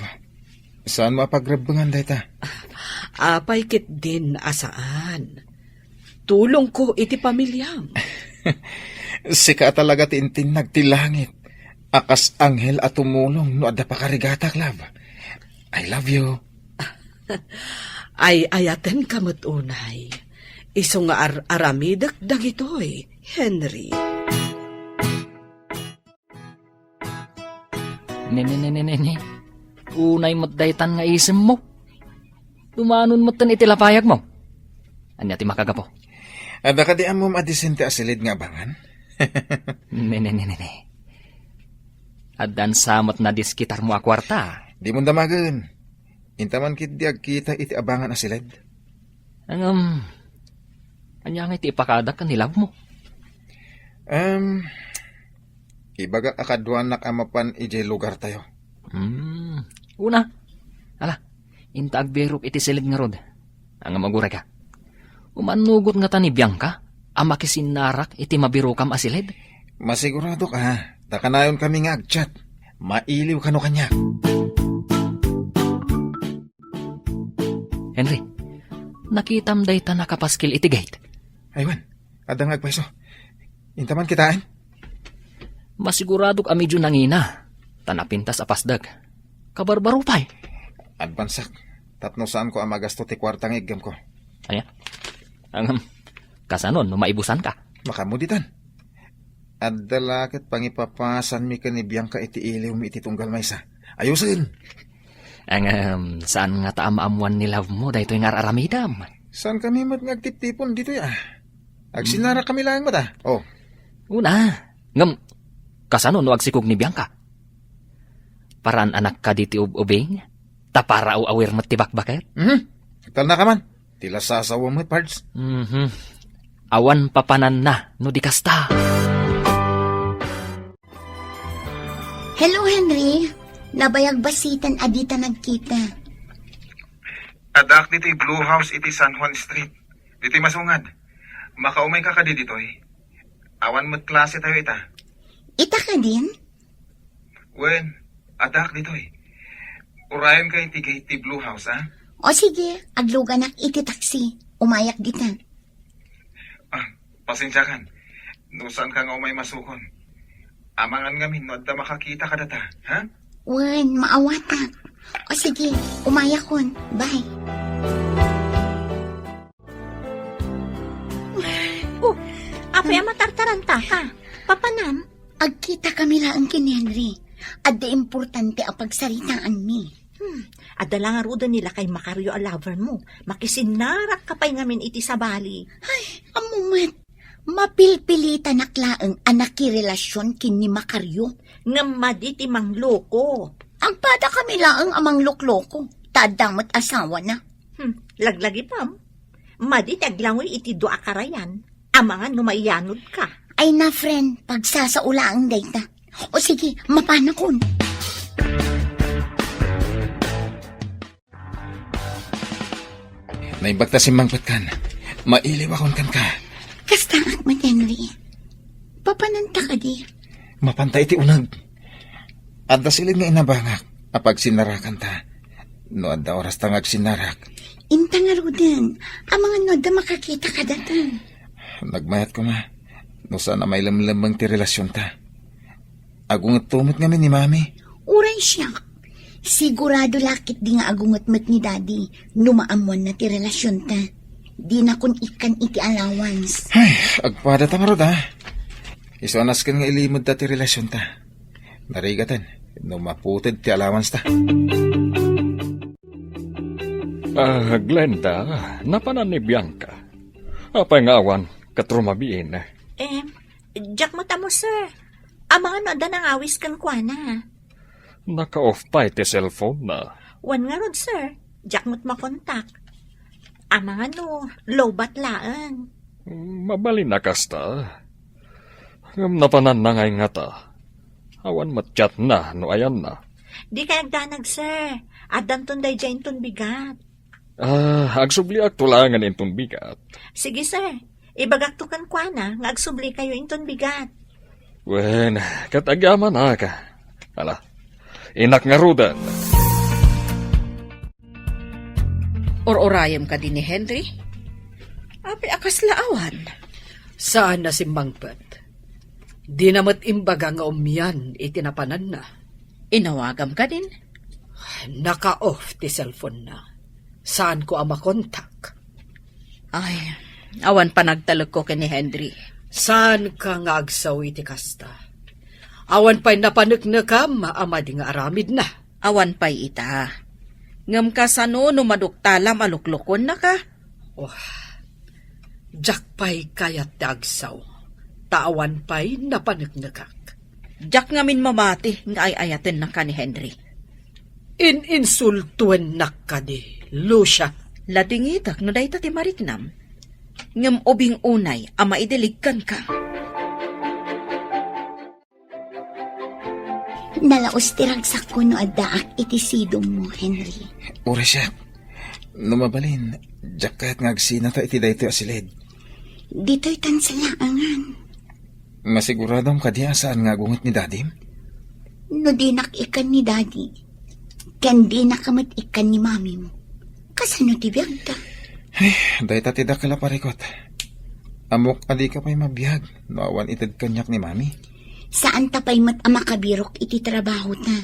Saan mapagrebangan dayta? Apay kit din asaan. Tulong ko iti pamilyam. Sika talaga tintin nagtilangit. Akas anghel at tumulong no adda pa karigatak, love. I love you. Ay ayaten kamot unay. Iso nga aramidak dagitoy, Henry. Nene. Unay mo't daytan nga isem mo. Tumanon mo't tan itilapayag mo. Anya ti makagapo. Ada ka di amom adisente asilid nga abangan? Nene. Adan samot na diskitar mo akwarta. Di mo damagan. Intaman kit di agkita iti abangan asilid. Anya nga iti ipakadak ka nilaw mo. Ibaga akadwanak amapan ije lugar tayo. Una. Ala, inta agberok iti silid nga rod. Ang maguray ka. Umanugot nga ta ni Bianca, ang makisinarak iti mabiro kam asilid. Masigurado ka, takanayon kami nga agchat. Mailiw ka no kanya. Henry, nakitam day ta nakapaskil iti gate. Aywan, adang agpaiso. Intaman kitaan? Masigurado ka medyo nangina. Tanapintas apasdag. Kabarbaro pa'y. Adbansak, tapno saan ko ang magasto ti kwartang igam ko. Ayan. Ang kasanon, no maibusan ka. Makamuditan. At dalakit pangipapasan mi ka ni Bianca iti iliw mi iti tunggal maysa. Ayusin! Ang saan nga taam-amuan ni love mo, dahito yung aramidam. Saan kami magtip-tipon dito ya? Agsinara kami lang mata. Oh, Una, ngam, kasano no agsikog ni Bianca? Paraan anak ka diti ubing? Tapara o awir matibak-bakit? Tal na ka man. Tila sasawa mo, pards. Awan papanan na, no di kasta. Hello, Henry. Nabayag basitan adita nagkita. Adak dito Blue House iti San Juan Street. Dito masungad. Makaumay ka kadi dito eh. Awan mo't klase tayo ita. Ita ka din? Wen, adak dito eh. Urayan ka iti Blue House, ha? O sige, agluganak iti taksi. Umayak kita. Pasensya kan. Nusan ka nga umay masukon. Amangan ngamin, no adda makakita ka data, ha? Wen, maawata. O sige, umayak kon. Bye. Apay matartaranta ka. Papanam? Agkita kami lang kin Henry. Adda importante ang pagsaritaan mi. Adala nga ruda nila kay Makaryo a lover mo. Makisinarak ka pa'y ngamin iti sa bali. Amumat. Mapilpilita naklaang anaki-relasyon kin ni Makaryo. Ngamadi ti mangloko. Ang pada kami lang amang lokloko. Tadamot asawa na. Laglagi pam. Madi taglangoy iti doa karayan. Amangan numayanod ka. Ay na friend, pagsasaulaang data. O sige, mapanakon. Naibagta si Mang Patkan. Mailiw akon kan ka. Kasta at Henry. Papananta ka di. Mapantay ti unag. Adda silid nga inabangak. Apag sinarakan ta. No adda oras tangag sinarak. Inta nga rudin. Ang mga noda makakita ka datan. Nagmayat ko ma. No sana may lamlambang ti relasyon ta. Agungat tumot nga ni mami. Uray siya. Sigurado lakit di nga agungat met ni daddy. Numaamuan na ti relasyon ta. Di na kun ikan iti allowance. Ay, agpada ta marod ha. Isuanas kan nga ilimod ta ti relasyon ta. Narigatan. No maputid ti allowance ta. Glenda, napanan ni Bianca. Apay nga awan, katrumabiin. Jack mata mo, sir. Amangan no da nang awis kan kwa na. Naka-off pa iti cellphone na. Wan nga rod, sir. Jack mo't makontak. Amangan no, low batlaan. Mabalin na kasta. Napanan na ngay nga ta. Awan matchat na, no ayan na. Di kayag danag, sir. Adan ton day dyan ton bigat. Agsubli ak tulangan inton bigat. Sige, sir. Ibagak to kan kwa na, nga agsubli kayo inton bigat. Wen, katagyaman na ka. Ala, inak nga rudan. Or-orayam ka din ni Henry? Api akas laawan. Saan na si Mangpet? Di namat imbaga nga umyan itinapanan na. Inawagam ka din? Naka-off ti cellphone na. Saan ko ang makontak? Ay, awan pa nagtalog ko ni Henry. Saan ka nga agsaw iti kasta? Awan pa'y napanagnagam, maamadi nga aramid na. Awan pa'y ita. Ngam ka sa no, numaduktalam aluklukon na ka. Jack pa'y kayat agsaw. Taawan pa'y napanagnagak. Jack ngamin mamati nga ay-ayatin na ka ni Henry. Ininsultuen na ka di, Lucia. Ladingitak no day ti mariknam. Ngam ubing unay, ama idiligkan ka. Nalaos tiragsak ko no addaak iti sidong mo, Henry. Ura siya. Numabalin, jakat ngagsina ta iti dayto asilid. Dito'y tansalaangan. Masiguradong kadiya saan nga gungot ni dadim? No dinak ikan ni daddy. Ken di nakamat ikan ni mami mo. Kasano ti biyag ta? Dayta ti dakala parikot. Amok adi ka pa'y mabiyag, no awan itad kanyak ni mami. Saan tapay mat amakabirok iti trabaho ta?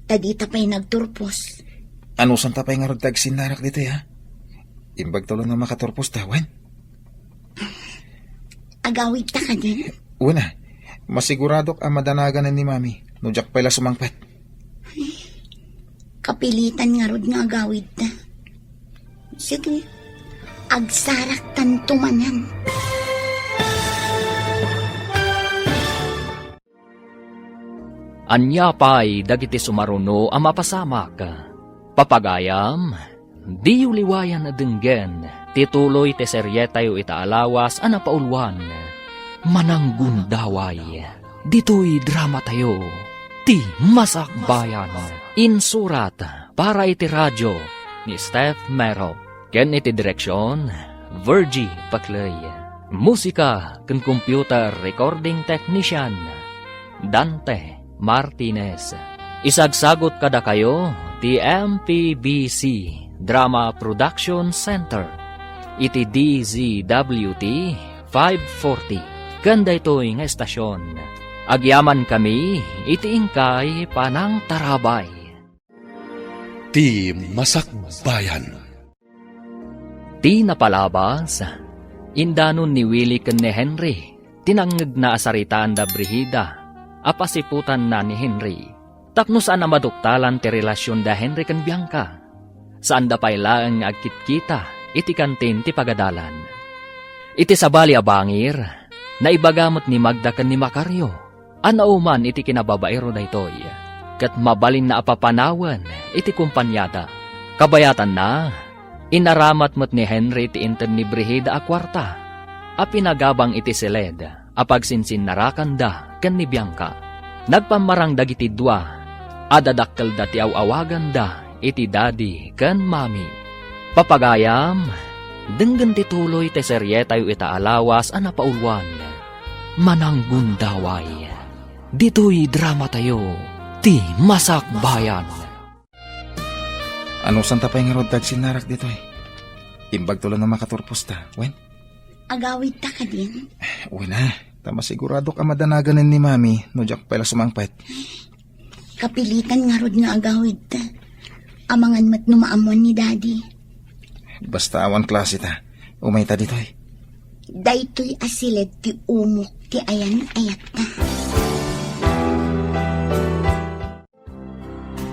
Tadi tapay nagturpos. Ano san tapay nga ragtag sinarak dito ya? Imbag tulong na makaturpos tawan. Agawid ta ka din? Una, masiguradok ang madanagan ni mami, no jak pala sumangpat. Kapilitan nga rod nga agawid ta. Sige, agsarak tantumanan. Anya pa'y dagiti sumaruno ang mapasamak. Papagayam, di uliwayan na denggen, tituloy te seryetayo itaalawas ang napaulwan. Mananggundaway, dito'y drama tayo, ti masakbayan. Insurat para iti radyo ni Steph Mero. Ken iti direksyon, Virgie Paclay. Musika ken computer recording technician, Dante Martinez. Isagsagot kada kayo ti MPBC Drama Production Center. Iti DZWT 540. Ganda ito'y nga estasyon. Agyaman kami iti ingkay panang tarabay. Ti Masakbayan. Ti napalabas, indanon ni Willie ken ni Henry, tinangag na asaritaan da Brigida, apasiputan na ni Henry. Tapno saan na maduktalan ti relasyon da Henry ken Bianca. Saan da pailaang agkitkita, iti kantin ti pagadalan. Iti sabali abangir, naibagamot ni Magda ken ni Macario, anauman iti kinababaero da itoy, kat mabalin na apapanawan iti kumpanyada. Kabayatan na, inaramat mo't ni Henry ti inten ni Brigida a kwarta, a pinagabang iti seled, apagsinsin narakan da ken ni Bianca. Nagpamarang dagiti dua, adadakkel da ti awawagan da iti daddy ken mami. Papagayam, denggen ti tuloy ti seryetayo itaalawas a napaulwan. Mananggundaway, dito'y drama tayo, ti masakbayan. Ano san tapay nga ragtag sinarak dito eh? Imbag tulong na makaturpos ta, wen? Agawid ta ka din? Wala, tama sigurado ka madanagan ni mami, no jak pala sumangpat. Kapilitan nga rod nga agawid ta. Amangan mat numaamon ni daddy. Basta awan klase ta, umay ta dito eh. Daytoy asilid ti umok ti ayan ayat ta.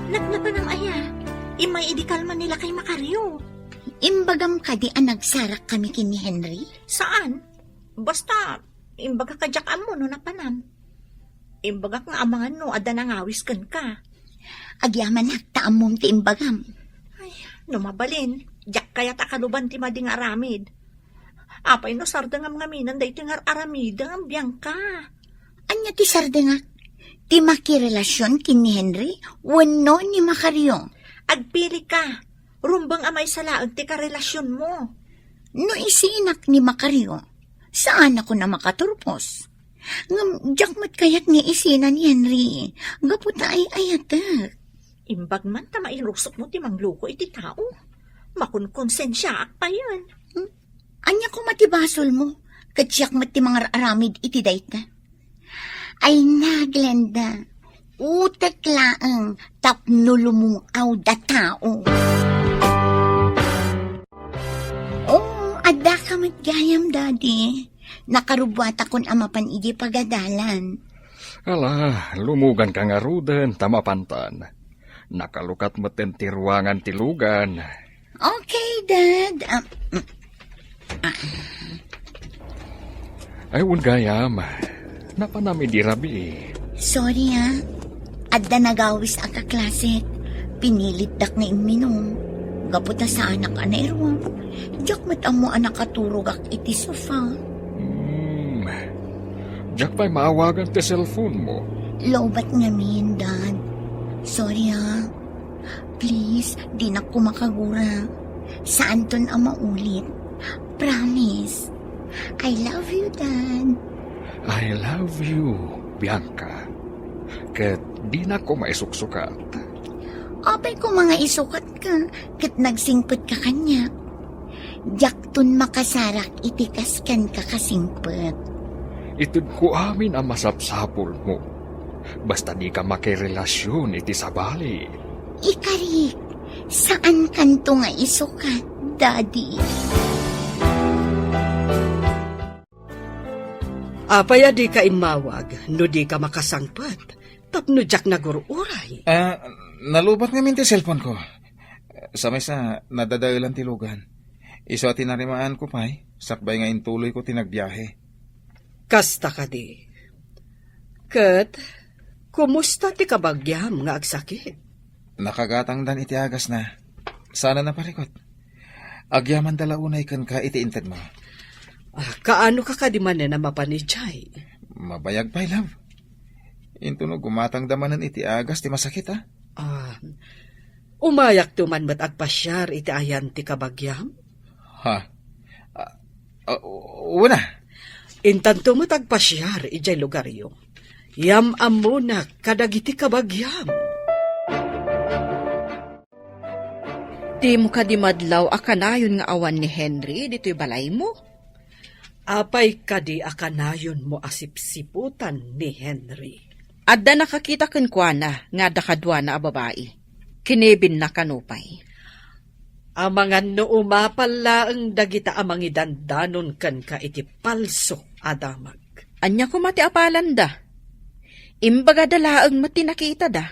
Nagnapan ang aya. Imay idikalman nila kay Macario. Imbagam ka di ang nagsarak kami kin ni Henry? Saan? Basta, imbaga kadyaan mo no napanan. Imbaga nga amangan no, ada nangawis kan ka. Agyaman haktaam mong ti imbagam. Ay, numabalin. Diyak kaya takaluban ti mading aramid. Apay no sarda nga mga minan day tingar aramida ang Bianca. Anya ti sardengak? Ti makirelasyon kin ni Henry? Wano ni Macario? Agpili ka. Rumbang amay salaag ti karelasyon mo. No isinak ni Macario, saan ako na makaturpos? Ngam, jakmat kayat ni isina ni Henry. Gaputa ay ayatak. Imbag man ta mairusok mo ti mangluko iti tao. Makunkonsensya pa yan. Anya ko matibasol mo, katsyak mat ti mga aramid iti dayta. Ay na, Glenda, utak laang tapno lumungaw da tao. Oh, ada ka matgayam, daddy. Nakarubwat akon amapan iji pagadalan. Ala, lumugan ka nga ruden, tamapantan. Nakalukat mo ti ruangan ti lugan. Okay, Dad. Ay, gayam. Napanami di rabi. Sorry, ha. Adda nagawis ang kaklasit. Pinilit dak na iminom. Gaputa sa anak anerwa. Diyak matamo anak katurugak iti sofa. Diyak pa'y maawagan ti cellphone mo. Lobat ngamin, Dad. Sorry, ha. Please, di na ko makagura. Saan ton ang maulit? Promise. I love you, Dad. I love you, Bianca. Ket di na ko maisuksuka. Apay ko mga isukat ka, kat nagsingpot ka kanya. Jaktun makasarak itikaskan ka kasingpot. Itud ko amin ang masapsapol mo. Basta di ka makirelasyon iti sabali. Ikarik, saan kanto nga isukat, Daddy? Apaya di ka imawag, no di ka makasangpat. Tapno jak nagururay. Nalubat nga ti cellphone ko. Sa may sa nadadailan ti lugan. Iso at tinarimaan ko pa'y, sakbay nga intuloy ko tinagbiyahe. Kasta ka di. Kat, kumusta ti kabagyam nga agsakit? Nakagatang dan iti agas na. Sana naparikot. Agyaman dalaunay kan ka iti inted mo. Kaano ka kadimanen na mapanijay? Mabayag pa'y, love. Intunog gumatang damanan iti agas ti masakit, ha? Umayak tuman mat agpasyar iti ayan ti kabagyam? Ha? Una. Intanto mat agpasyar ijay lugaryo. Yam amuna kadagiti kabagyam. Di mo ka di madlaw akanayon nga awan ni Henry dito'y balay mo? Apay kadi akanayon mo asipsiputan ni Henry. Adda nakakita ken kuana nga dakadwa na a babae. Kinebin na kanupay. Amangan no umapala ang dagita amang idandanon kan ka iti palso adamag. Anya ko mati apalan da. Imbaga dalaang mati nakita da.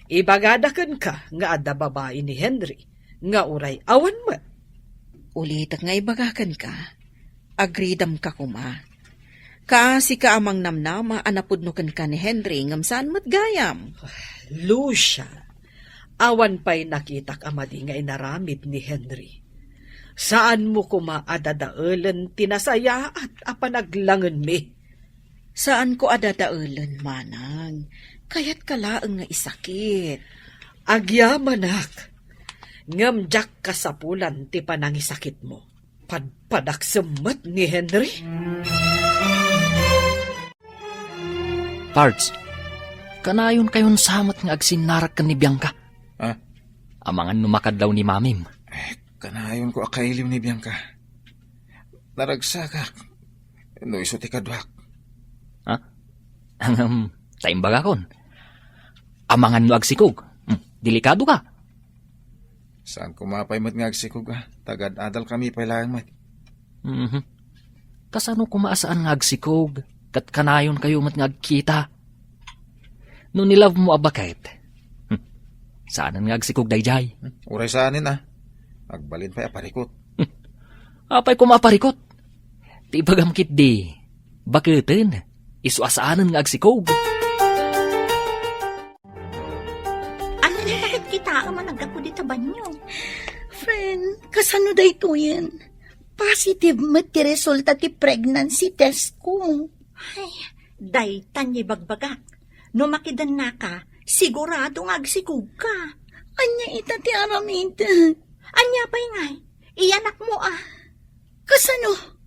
Ibagadakan ka nga adda babae ni Henry nga uray awan mo. Ulitak nga ibagakan ka. Agridam ka kuma. Kaasi ka amang namnama anapudnukan ka ni Henry ngam saan mat gayam. Lucia, awan pa'y nakitak amadi nga inaramid ni Henry. Saan mo kuma adadaelan tinasaya at apanaglangan mi? Saan ko adadaelan manang? Kayat kalaang nga isakit. Agyamanak, ngamjak kasapulan ti panangisakit mo. Padpadaksemet ni Henry. Pards, kanayon kayon samat nga agsinarak ka ni Bianca. Ha? Amangan numakad daw ni Mamim. Kanayon ko akailim ni Bianca. Naragsakak. No iso ti kadwak. Ha? Taimbaga kon. Amangan no agsikog. Delikado ka. Saan kumapay mat nga agsikog, ha? Tagad-adal kami pailangan mat. Kasano kumaasaan nga agsikog? Kat kanayon kayo mat nga agkita. No nilove mo abakait. Saanan nga agsikog dayjay? Uray saanin, ha? Agbalin pa'y aparikot. Apay kumaparikot. Ti bagamkit di. Bakiten. Isuasaanan nga agsikog. Ano na bakit kita man nagkaku di tabanyo? Friend, kasano da ito yan? Positive mati resulta ti pregnancy test ko. Ay, daytan ni bagbagak. No makidan na ka, sigurado nga agsikog ka. Anya ita ti aramid. Anya pa'y ngay, iyanak mo ah. Kasano?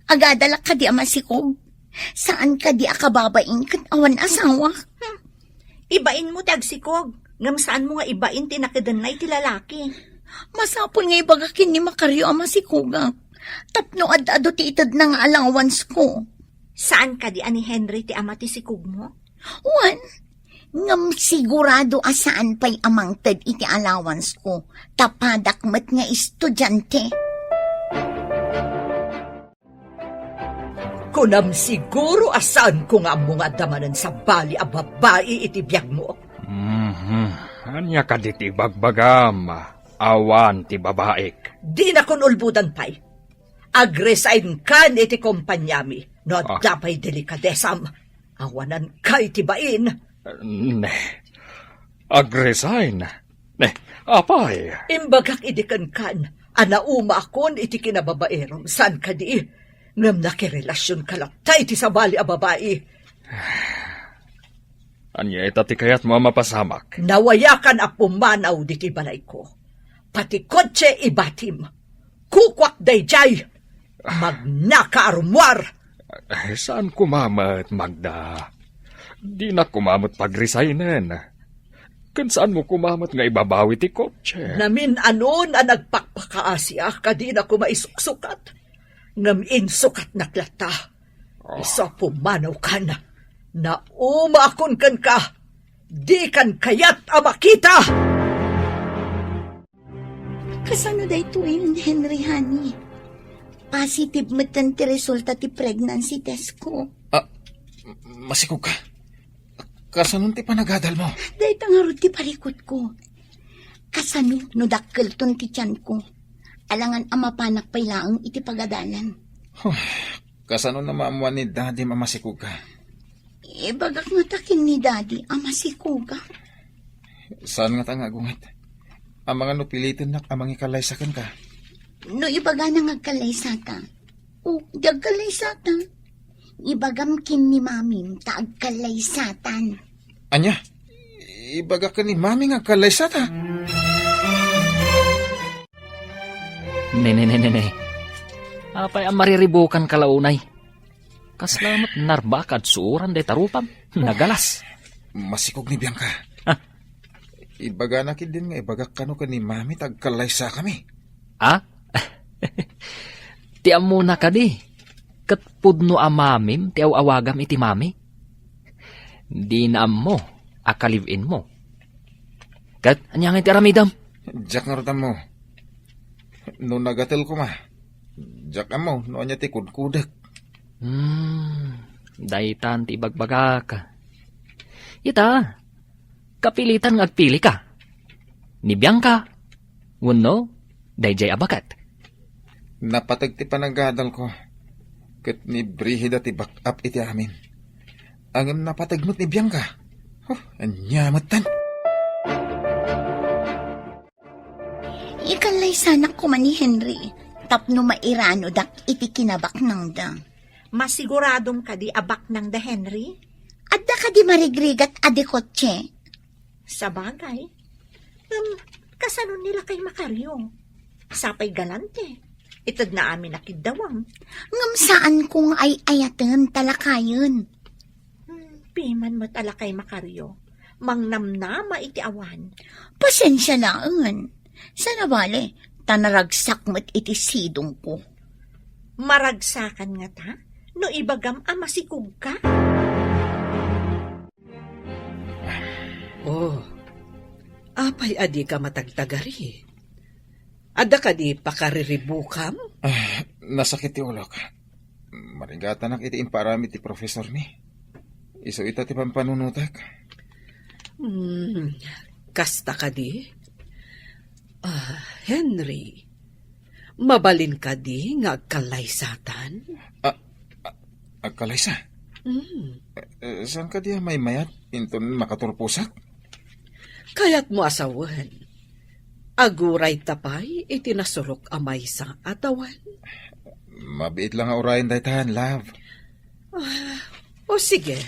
Agadalak ka di amasikog. Saan ka di akababain kat awan asawa? Ibain mo ti agsikog. Ngam saan mo nga ibain tinakidan na iti lalaki. Masapol nga ibagakin ni Makaryo amasikuga. Tapno ad-ado ti itad na nga allowance ko. Saan ka di ani Henry ti ama ti sikog mo? Wan, ngam sigurado asaan pa'y amang tad iti allowance ko. Tapadak mat nga estudyante. Kunam siguro asaan ko nga mga damanan sa bali a babae iti biyag mo. Anya ka di ti bagbagam. Awan ti babaek. Di na kun ulbudan pa'y. Agresign ka ni iti kompanyami. No dapay delikadesam. Awanan ka iti bain. Ne. Agresign. Ne. Apay. Imbagak idikan kan. Anauma akon iti kinababaerom. San ka di? Ngam nakirelasyon ka lang tayo iti sabali a babae. Anya ita ti kayat mo mapasamak. Nawayakan a pumanaw diti balay ko. pati kotse ibatim. Kukwak dayjay, magnakaarumwar. Saan kumamat, Magda? Di na kumamot pag-resignan. Kan saan mo kumamot nga ibabawi ti kotse? Namin anon ang nagpakpakaasya, kadi na ko maisuksukat. Ngamin sukat na klata. Isa pumanaw ka na umaakon kan ka, di kan kayat amakita. Kasano day ito yun, Henry, honey? Positive matan ti resulta ti pregnancy test ko. Masikog ka. Kasanong ti panagadal mo? Day tangarod ti parikot ko. Kasano no dakkel ton ti tiyan ko. Alangan amapanak pailaang iti pagadalan. Kasano na maamuan ni daddy mamasikog ka? Bagak nga takin ni daddy, amasikuga. Saan nga tangagungat? Ang mga nupilitin na amang ikalaysakan ka. No ibaga na ngagkalaysata. O, gagkalaysata. Ibagam kin ni mamim taagkalaysatan. Anya? Ibaga ka ni mami nga kalaysata. Ne. Apay ang mariribukan kalaunay. Kaslamat narbakad suuran de tarupam. Nagalas. Masikog ni Bianca. Ibaga na kid din nga ibagak kano ka ni mami tagkalaysa kami. Ah? Ti amuna ka di. Kat pudno amamim ti awagam iti mami. Di na mo, akalivin mo. Kat anyang iti aramidam. Jack nga rotam mo. No nagatel ko ma. Jack mo, no anya ti kudkudak. Daitan ti bagbagak. Ita, kapilitan ngagpili ka. Ni Bianca, wenno, dayjay abakat. Napatag ti panagadal ko. Kat ni Brihida ti back up iti amin. Ang napatagmot ni Bianca. Anyamatan. Ikalaysanak ko man ni Henry. Tapno mairano dak iti kinabak nang da. Masiguradong ka di abak ng da Henry? Adda ka di marigrigat adekotse. Sa bagay. Kasanon nila kay Makaryo. Sapay galante. Itad na amin nakidawang. Ngam saan kung ay ayatan talakayon. Piman mo't ala kay Makaryo. Mangnamnama iti awan. Pasensya laan. Sana bale, tanaragsak mo't iti sidong ko. Maragsakan nga ta? No ibagam amasikog ka? Oh, apay adi ka matagtagari. Ada ka di pakariribukam? Nasakit ti ulok. Marigatan ak iti imparami ti professor mi. Iso ita ti pampanunutak. Kasta ka di? Henry, mabalin ka di nga kalaysatan? Agkalaysa? Saan ka di may mayat? Inton makaturpusak? Kaya't mo asawan. Aguray tapay, itinasurok amay sa atawan. Mabiit lang nga urayan daytahan, love. O sige,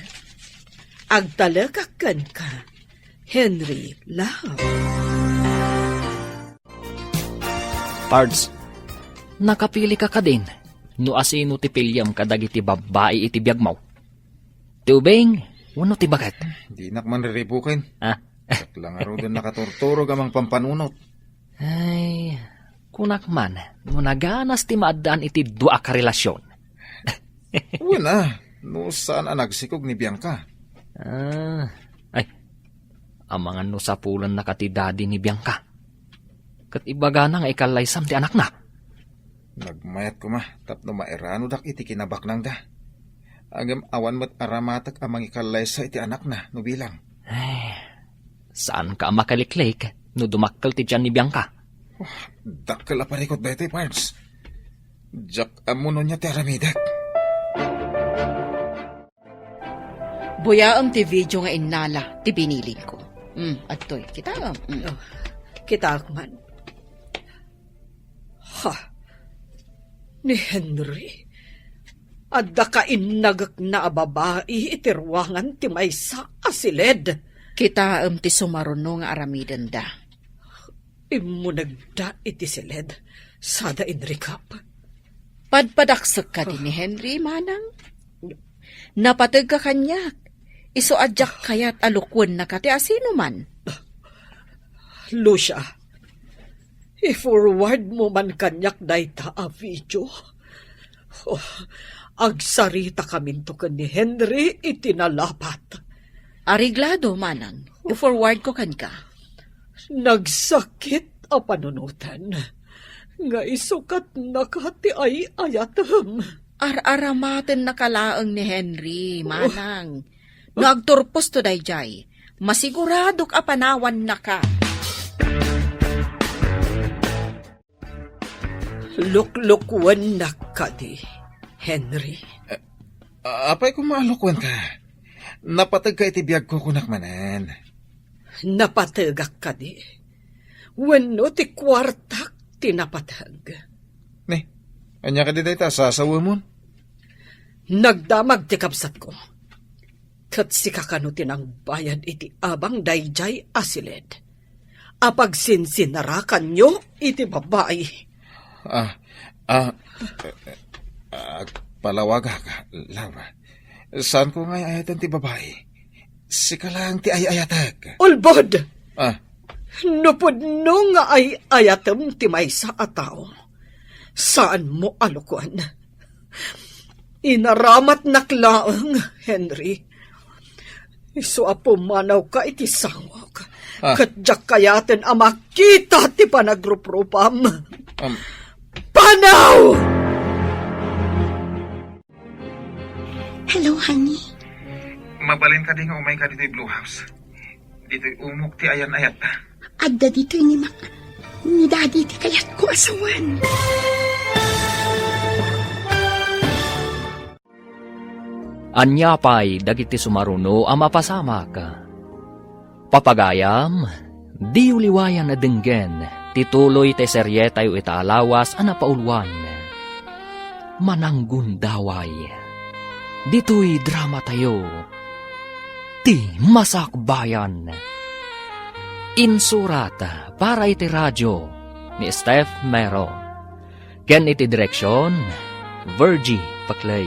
agtalakakan ka, Henry, love. Pards, nakapili ka din. No asino ti pilyam kadag iti babae iti biyagmaw. Tubing, wano ti bagat? Di nak man riribukin. Ah? Lang aro din nakaturturog amang pampanunot. Ay, kunak man, no naganas ti maadaan iti dua ka relasyon. Wala, no saan nagsikog ni Bianca? Ay, amangan no sa pulan na katidadi ni Bianca. Kat ibaga na nga ikalaysam ti anak na. Nagmayat ko ma, tapno maerano dak iti kinabak nang da. Agam awan mo't aramatak amang ikalaysa iti anak na, no bilang. Ay, saan ka makaliklik no dumakkel ti tiyan ni Bianca? Dakkel aparikot ba ito, Pards? Jack amuno niya ti aramidak. Buyaam ti video nga inala, ti binilin ko. Adtoy, kita lang. Kita man. Ha? Ni Henry? Adda ka inagak na babae itirwangan ti maysa asiled. Kita ti sumaruno nga aramiden da. Imunagda iti silid, sada inrikap. Padpadaksak ka din ni Henry, manang. Napatag ka kanyak. Iso adyak kayat alukwan na kati asino man. Lucia, i-forward mo man kanyak dayta a video. Oh, agsarita kaminto ka ni Henry itinalapat. Ariglado, manang. I-forward ko kan ka. Nagsakit a panunutan. Nga isukat na kati ay ayatam. Ar-aramaten na kalaang ni Henry, manang. Nagturpos to dayjay. Masiguradok apanawan na ka. Luklukwan na kati, Henry. Apay kung maalukwan ka. Napatag ka itibiyag ko kunakmanan. Napatagak kadi. Wano ti kwartak tinapatag. Ne, anya ka di dayta, sasawa mo? Nagdamag ti kapsat ko. Kat si kakanutin ang bayad iti abang dayjay asilid. Apag sinsinarakan nyo iti babae. Palawaga ka, Laura. Saan ko nga ayatan ti babae? Sika lang ti ayatag. Ulbod! Ah, Nupod no nga ay ayatem ti maysa a tao. Saan mo alukuan? Inaramat naklaang, Henry. Isu apo manaw ka iti sangwag. Kadyak kayaten a makita ti panagruprupam. Panaw! Hello, honey. mabalin ka din nga umay ka dito'y Blue House. Dito'y umok ti ayan-ayat ta. Adda dito ni daddy ti kayat ko asawan. Anyapay dagiti sumaruno a mapasamak. Papagayam, di uliwayan na denggen, tituloy te serye tayo itaalawas a napaulwan. Mananggundaway, dito'y drama tayo, ti masakbayan. Insurat para iti radyo ni Steph Mero. Ken iti direksyon, Virgie Paclay.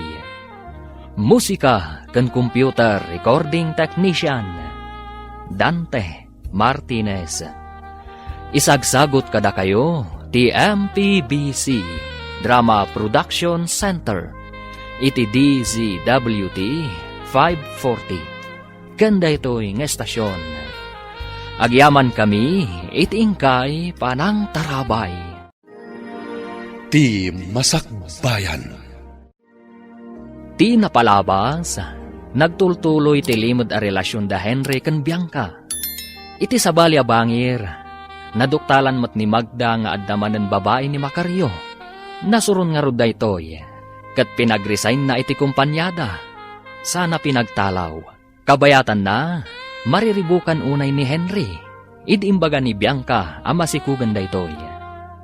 Musika ken computer recording technician, Dante Martinez. Isagsagot kada kayo, ti MPBC Drama Production Center, iti DZWT 540. Kanda ito'y ng estasyon. Agyaman kami, itiingkay panang tarabay. Ti Masakbayan. Ti napalabas, nagtultuloy ti limod a relasyon da Henry ken Bianca. Iti sabali a bangir, naduktalan mat ni Magda nga addamanen babae ni Macario. Nasuron nga rod daytoy, kat pinagresign na iti kumpanyada. Sana pinagtalaw. Kabayatan na, mariribukan unay ni Henry. Idimbaga ni Bianca ama sikugan daytoy.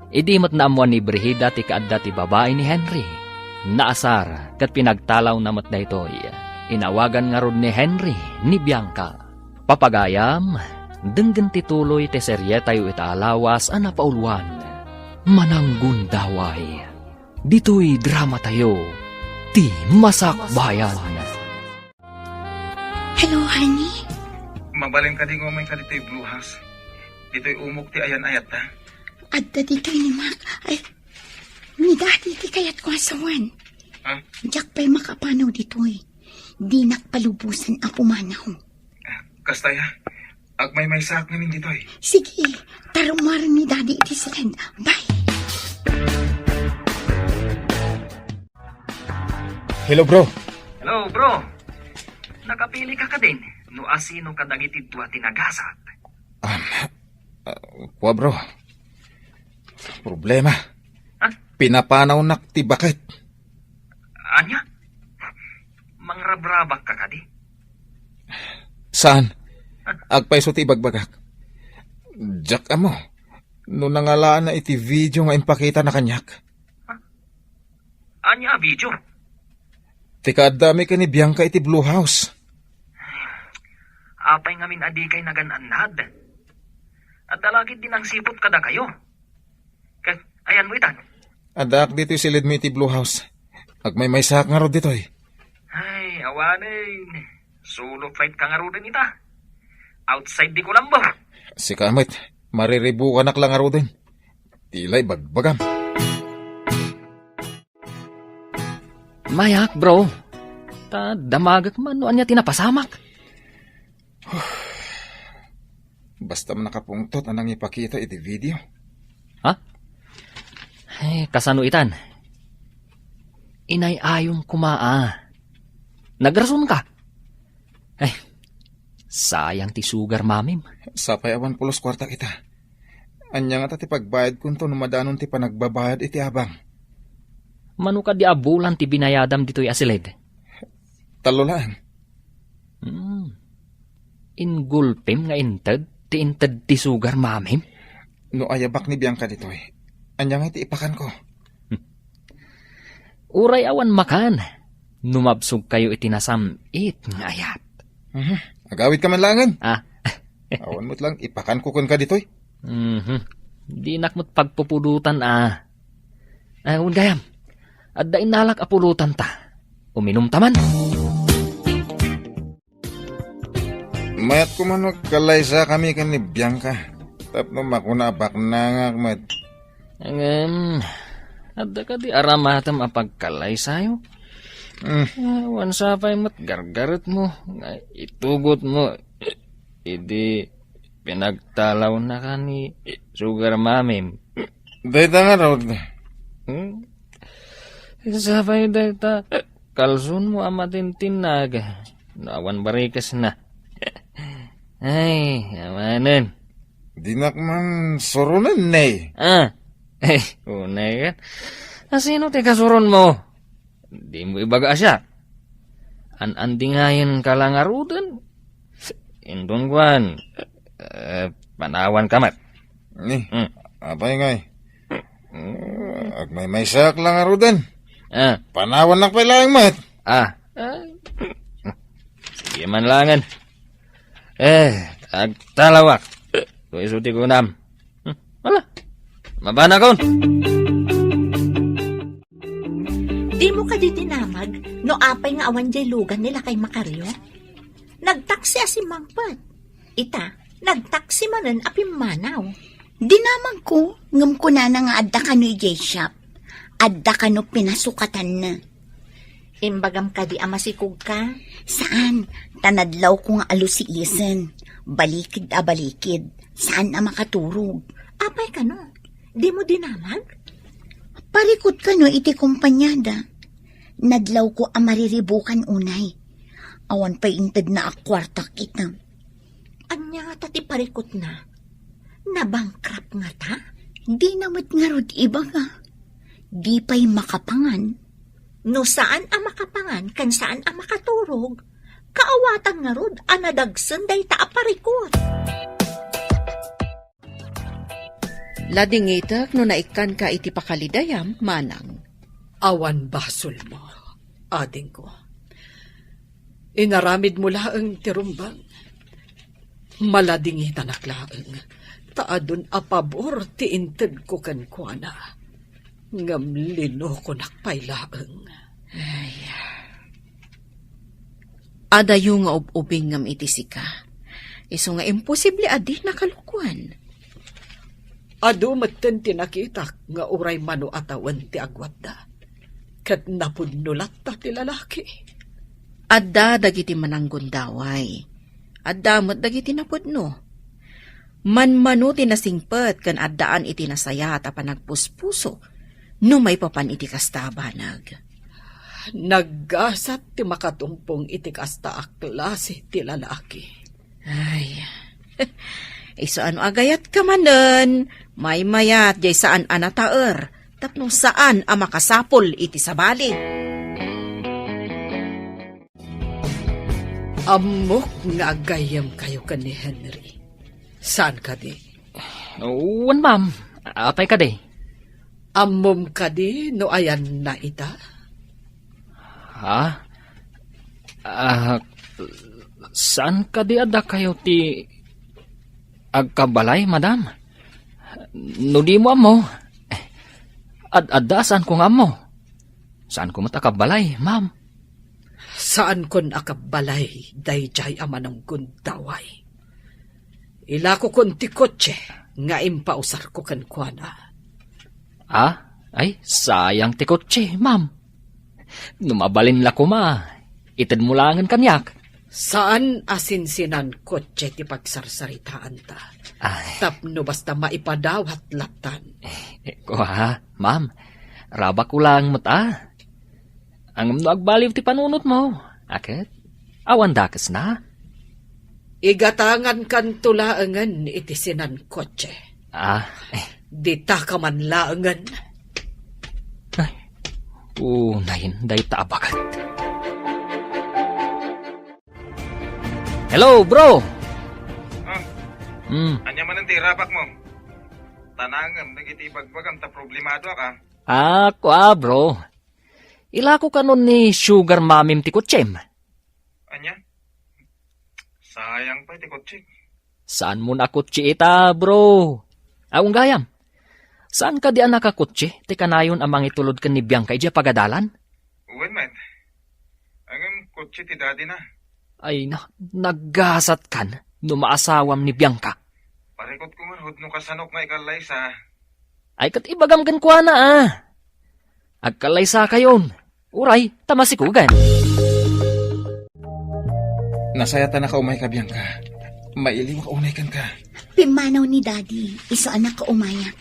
Idimat na amuan ni Brigida ti kaadda ti babae ni Henry. Naasar kat pinagtalaw na mat daytoy. Inawagan nga rod ni Henry ni Bianca. Papagayam, denggen tituloy ti serye tayo itaalawas a napaulwan. Mananggundaway. Dito'y drama tayo, ti masakbayan. Hello, honey. Mabalin ka din umay ka dito'y Blue House. Dito'y umok ti ayan-ayat ta. Adda dito ni daddy ti kayat ko asawan. Ah? Diyak pa'y makapanaw dito'y. Di nakpalubusan ang pumanaw. Kastaya, agmay may sak namin dito'y. Sige, tarumaran ni daddy iti silend. Bye. Hello, bro. Hello, bro. Nakapili ka din. No asino ka dagiti tuwa tinagasat. Kuwa, bro. Problema. Ha? Pinapanaw nak ti bakit. Anya? Mangrabrabak ka kadi? Saan? Agpaiso ti bagbagak. Jack amo. No nangalaan na iti video nga impakita na kanyak. Anya video? Ti kadami ka ni Bianca iti Blue House. Apay ngamin adi kay nagananad. At dalagit din ang sipot kada kayo. Ayan mo itan. Adak dito silid mo iti Blue House. Agmay sak nga ro dito eh. Ay, awanin. Solo flight ka nga ro din ita. Outside di Colombo. Si Kamit, mariribu ka lang nga ro din. Tilay bagbagam. Mayak, bro. Ta damagak man no anya tinapasamak. Basta man nakapungtot anang ipakita iti video. Ha? Ay, kasano itan? Inay-ayong kumaa. Nagrason ka. Ay, sayang ti sugar, mamim. Sapay awan pulos kwarta kita. Anya nga ti pagbayad kunto numadanon ti panagbabayad iti abang. Mano ka di abulan ti binayadam dito'y asilid? Talolaan. Ingulpim nga inted ti sugar, mamim. No ayabak ni Bianca dito eh. Anya nga iti ipakan ko. Uray awan makan. Numabsog kayo itinasamit nga ayat. Agawit ka man langan. Ah, Awan mo't lang ipakan ko kun ka dito eh. Di nakmot pagpupulutan Awan gayam. At dain nalak apulutan ta. Uminom taman. Mayat ko man kalaysa kami kan ni Bianca. Tapno makunabak na nga mat. Adda ka di aramatam apagkalay sayo. Awan sapay mat gargaret mo. Itugot mo. Idi pinagtalaw na ka ni sugar mamim. Dayta nga raw. Sapay dayta. Kalsun mo amatintinag. Nawan barikas na. Ay, amanan. Dinak man surunan eh. Unay ka. Sino ti kasuron mo? Di mo ibaga siya. An-andingayin ka lang arudan. Indon kwan. Panawan kamat. Ni, apay ngay. Agmay sak lang arudan. Panawan lang pala ang mat. Sige man langan. Agtalawak. Kung isuti ko nam. Wala. Mabana kon. Di mo ka di tinamag no apay nga awan jay lugan nila kay Makaryo? Nagtaksi si Mangpat. Ita, nagtaksi manen apim manaw. Dinamag ko, ngam ko na nga adda ka no shop. Adda ka no pinasukatan na. Imbagam ka di amasikog ka? Saan? Tanadlaw ko nga alusiisen. Balikid a balikid. Saan a makaturog? Apay ka no? Di mo dinamag? Parikot ka no iti kumpanyada. Nadlaw ko a mariribukan unay. Awan pa'y inted na akwartak kita. Anya nga tati parikot na? Nabangkrap nga ta? Di namat nga rod iba ka. Di pa'y makapangan. No saan ang makapangan, kan saan ang makaturog? Kaawatan nga rod, anadagsan day ta aparikot. Ladingitak no naikan ka iti pakalidayam, manang. Awan basol mo, ading ko. Inaramid mo laang tirumbang. Maladingi tanaklaang. Taadon apabor ti inted ko kankwana. Ngamlino ko nakpay laang. Adayo nga ubing ngam iti sika. Iso nga imposible adi nakalukuan. Ado maten tinakita nga uray mano atawan ti agwadda. Kat napudnulat ta ti lalaki. Adda dagiti mananggundaway. Adda mo't dagiti napudno. Manmano tinasingpet kan addaan iti nasaya ta panagpuspuso. No may papan iti kastabanag. Naggasat ti makatumpong iti kasta aklase ti lalaki. Ay, iso ano agayat ka manen? May mayat jay saan anataer. Tapno saan ang makasapol iti sabali. Amok nga agayam kayo ka ni Henry. Saan ka di? Uwan, ma'am. Apay ka di. Amom ka di no ayan na ita? Ha? Saan ka di ada kayo ti... Agkabalay, madam. No di mo amo. Ad-adda, saan ko nga mo? Saan ko matakabalay, ma'am? Saan kon akabalay, dayjay amanong gundaway. Ila ko kon ti kotse, nga impausar ko kan kuana. Ay, sayang ti kotse, ma'am. Numabalin la ko ma. Itad mo langan kanyak. Saan asinsinan kotse ti pagsarsaritaan ta? Ay, Tapno basta maipadawat latan. ko ha, ma'am. Raba ko lang mata. Ang agbaliw ti panunot mo. Akit? Awan dakas na. Igatangan kan tulaangan iti sinan kotse. Dita ka man laangan. Unahin, day tabakat. Hello, bro! Anya man ang tirapak mo. Tanangan, nagitibagbagam ta problemado ka. Bro. Ila ko kanon ni sugar mamim ti kutsem. Anya? Sayang pa iti kotse. Saan mo na kutsi ita, bro? Awang gayam. Saan ka di nakakutsi? Ti kanayon amang itulod ka ni Bianca ija pagadalan? Uwan man. Ang kotse ti daddy na. Ay na, naggasat kan. Numaasawam ni Bianca. Parikot ko man, hudno kasanok nga ikalay sa... Ay kat ibagam kan kwa na Agkalay sa kayon. Uray, tamasikugan. Nasayata na kaumay ka, Bianca. Mailiw ka unay kan ka. Pimanaw ni Daddy, iso anak ka umaya.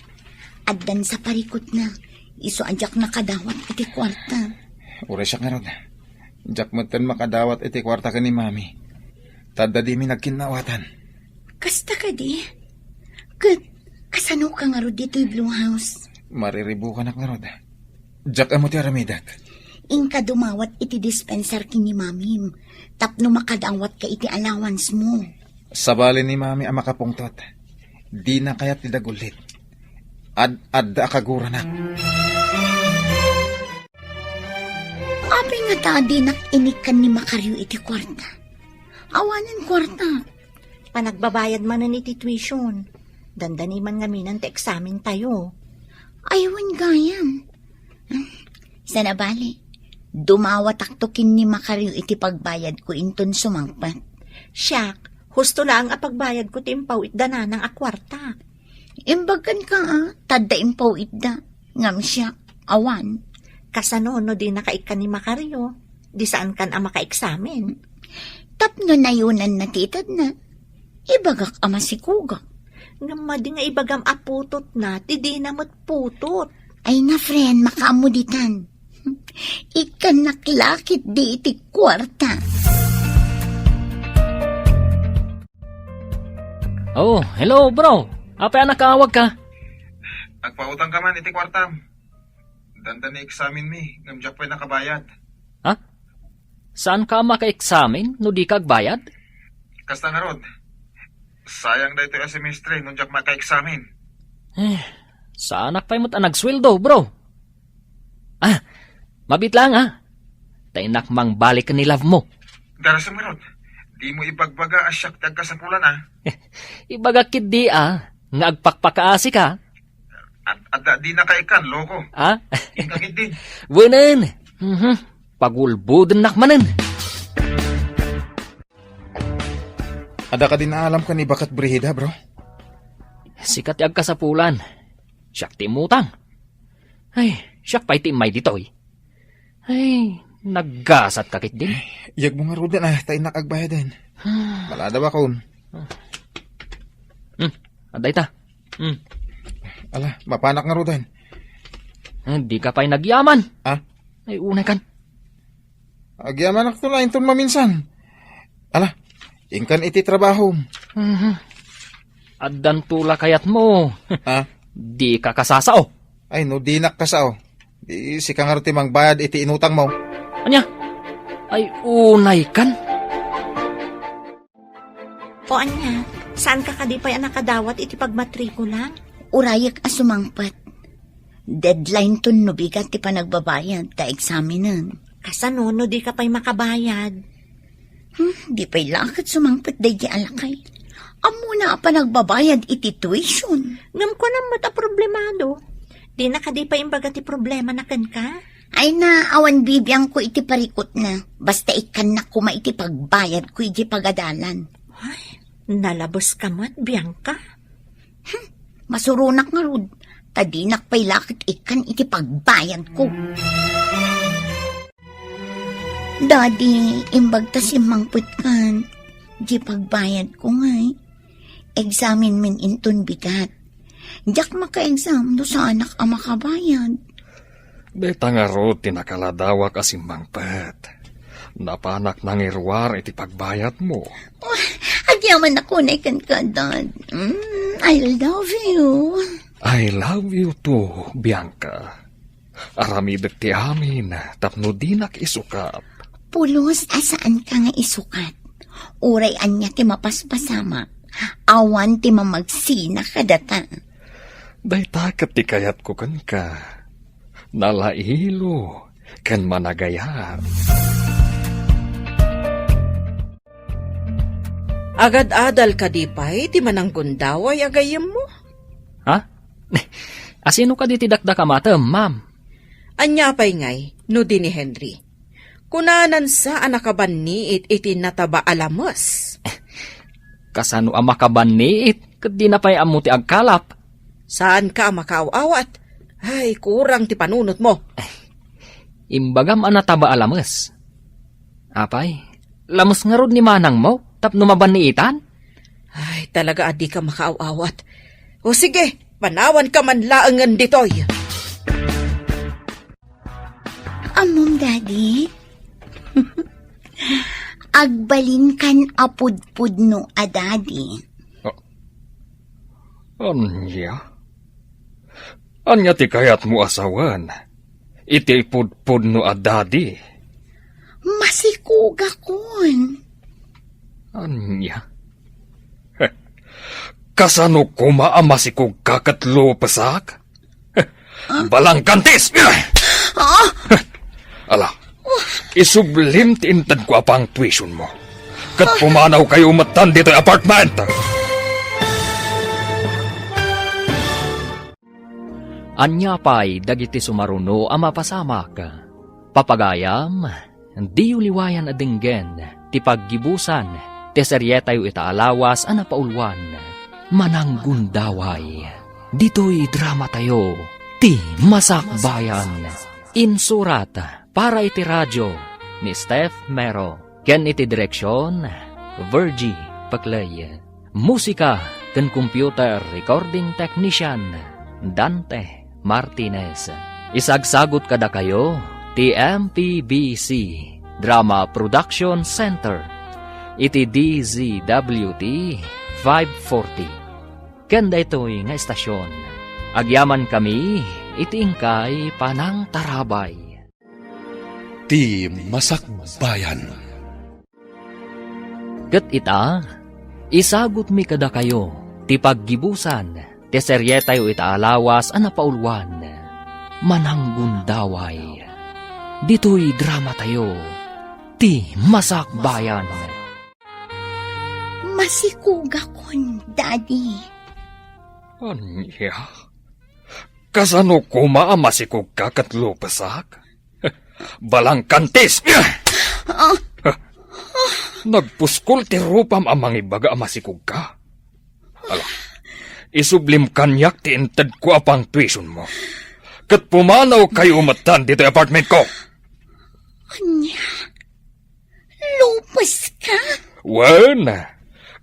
Addan sa parikot na, iso adyak nakadawat iti kwarta. Uray siya nga ron. Jack mo ten makadawat iti kwarta ka ni Mami. Tada di mi nagkinawatan. Kasta ka di? Kasano ka nga ro dito yung Blue House? Mariribu ka na nga ron. Jack amo ti aramidak. Ingka dumawat iti dispenser kini Mamim. Tapno makadawat ka iti allowance mo. Sabali ni Mami ang makapungtot. Di na kaya ti dagulit. Adda akagura na. Abi nga Daddy nakinikan ni Makaryo iti kwarta. Awanan kwarta. Panagbabayad man na iti tuition. Dandani man nga minan ti eksamen tayo. Ayawan gayam. Sana bali. Dumawat aktokin ni Makaryo iti pagbayad ko inton sumangpat. Siyak, husto lang ang pagbayad ko timpaw itda na ng akwarta. Imbagan ka tadda impaw itda. Ngam siya, awan. Kasano no di nakaikan ni Makaryo. Di saan kan ang maka-eksamen. Tapno na yunan na titad na. Ibagak ama si Kuga. Nga di nga ibagam aputot na, ti di namot putot. Ay na friend, makaamuditan. Ikan naklakit di iti kwarta. Oh, hello bro. Apa nakawag ka? Agpautang ka man iti kwartam. Danda ni eksamin mi. Ngamjak pa'y nakabayad. Saan ka maka-eksamen no di kagbayad? Kasta nga rod. Sayang da ito yung semestre nung jak maka-eksamin. Saan pa'y mo't nagsweldo, bro? Mabit lang Tainak mang balik ka ni love mo. Darasam nga rod. Di mo ibagbaga asyak tagkasapulan Ibagakit di nga agpakpakaasi ka. At di na kaikan, loko. Ingkagit din. Wanan. Pagulbudin nakmanan. Ada ka din alam ka ni Bakat Brihida, bro? Sikat yag kasapulan. Siyak timutang. Ay, siyak pa'y timay ditoy. Ay, naggasat kakit din. Yag mo nga rodan tayo nakagbayadan. Malada ba kaun? Aday ta. Ala, mapanak nga rodan. Di ka pa'y nagyaman. Ay, unay kan. Agyaman ako lain ton maminsan. Ala, ingkan iti trabaho. Addan tula kayat mo. Di ka kasasao. Ay, no, di nakasao. Di si kang arti mang bayad iti inutang mo. Anya? Ay, unay kan. O anya, saan ka kadipay ang nakadawat iti pagmatrikula? Urayak asumangpat. Deadline to no bigat ti panagbabayad ta eksaminan. Kasano no di ka pa'y makabayad? Di pa'y lakad sumangpat day di alakay. Amo na pa nagbabayad iti tuition. Ngam ko na mata problemado. Di na kadi pa imbaga ti problema na kan ka. Ay na, awan bibiyang ko iti parikot na. Basta ikan na kuma iti pagbayad ko iti pagadalan. Ay, nalabos ka mat, Bianca. Masurunak nga rod. Tadinak pa'y lakit ikan iti pagbayad ko. Daddy, imbagta si Mangput kan. Di pagbayad ko ngay. Examine min inton bigat. Diyak maka-exam do sa anak ang makabayad. Deta nga ro tinakaladawa kasi mangpet. Napanak nang irwar iti pagbayat mo. Agyaman ako na ikan ka, Dad. I love you. I love you too, Bianca. Aramidek ti amin, tapno di nakisukat. Pulos asaan ka nga isukat. Uray anya ti mapaspasama. Awan ti mamagsina kadata. Dayta ket ti kayat ko kan ka. Nalailo, kan managayat. Agad-adal ka di pa'y ti mananggundaway agayam mo. Ha? Asino ka di tidakdak amatem, ma'am? Anya pa'y ngay, no di ni Henry. Kunanan sa anakaban ni iti nataba alamos. Kasano ang makabaniit, kat di na pa'y amo ti agkalap. Saan ka makawawat? Ay, kurang ti panunot mo. Imbagam anataba alames. Apay, lamos nga rod ni manang mo, tapno mabaniitan? Ay, talaga adi ka makaawawat. O sige, panawan ka man laangan ditoy. Amom, Daddy. Agbalin kan apudpud no a Daddy. Anya? Anya ti kayat mo asawan? Iti pudpud no adadi. Masikuga kon. Anya? Kasano kuma ang masikog kakatlo pasak? Balang kantis! Ala, isublim ti intad ko apang tuition mo. Kat pumanaw kayo matan dito apartment. Anya pa'y dagiti sumaruno ang mapasamak. Papagayam, di uliwayan adinggen, ti paggibusan, ti seryetayo itaalawas ang napaulwan. Mananggundaway, dito'y drama tayo, ti masakbayan. Insurat para iti radyo ni Steph Mero, ken iti direksyon, Virgie Paclay. Musika ken computer recording technician, Dante Martinez. Isagsagot kada kayo, TMPBC Drama Production Center, iti DZWT 540. Kanda ito'y nga estasyon. Agyaman kami, iti ingkay panang tarabay. Ti Masakbayan. Ket ita, isagot mi kada kayo, ti paggibusan, ti seryetayo itaalawas ang napaulwan. Mananggundaway, dito'y drama tayo, ti Masakbayan. Masikuga kon, Daddy. Anya? Kasano kuma ang masikog kakatlo pasak? Balang kantis! Nagpuskol ti rupam ang mangibaga ang masikog ka. Ala, isublim kanyak ti intad ko apang tuition mo. Kat pumanaw kayo umatan dito apartment ko. Anya? Lupas ka? Wen,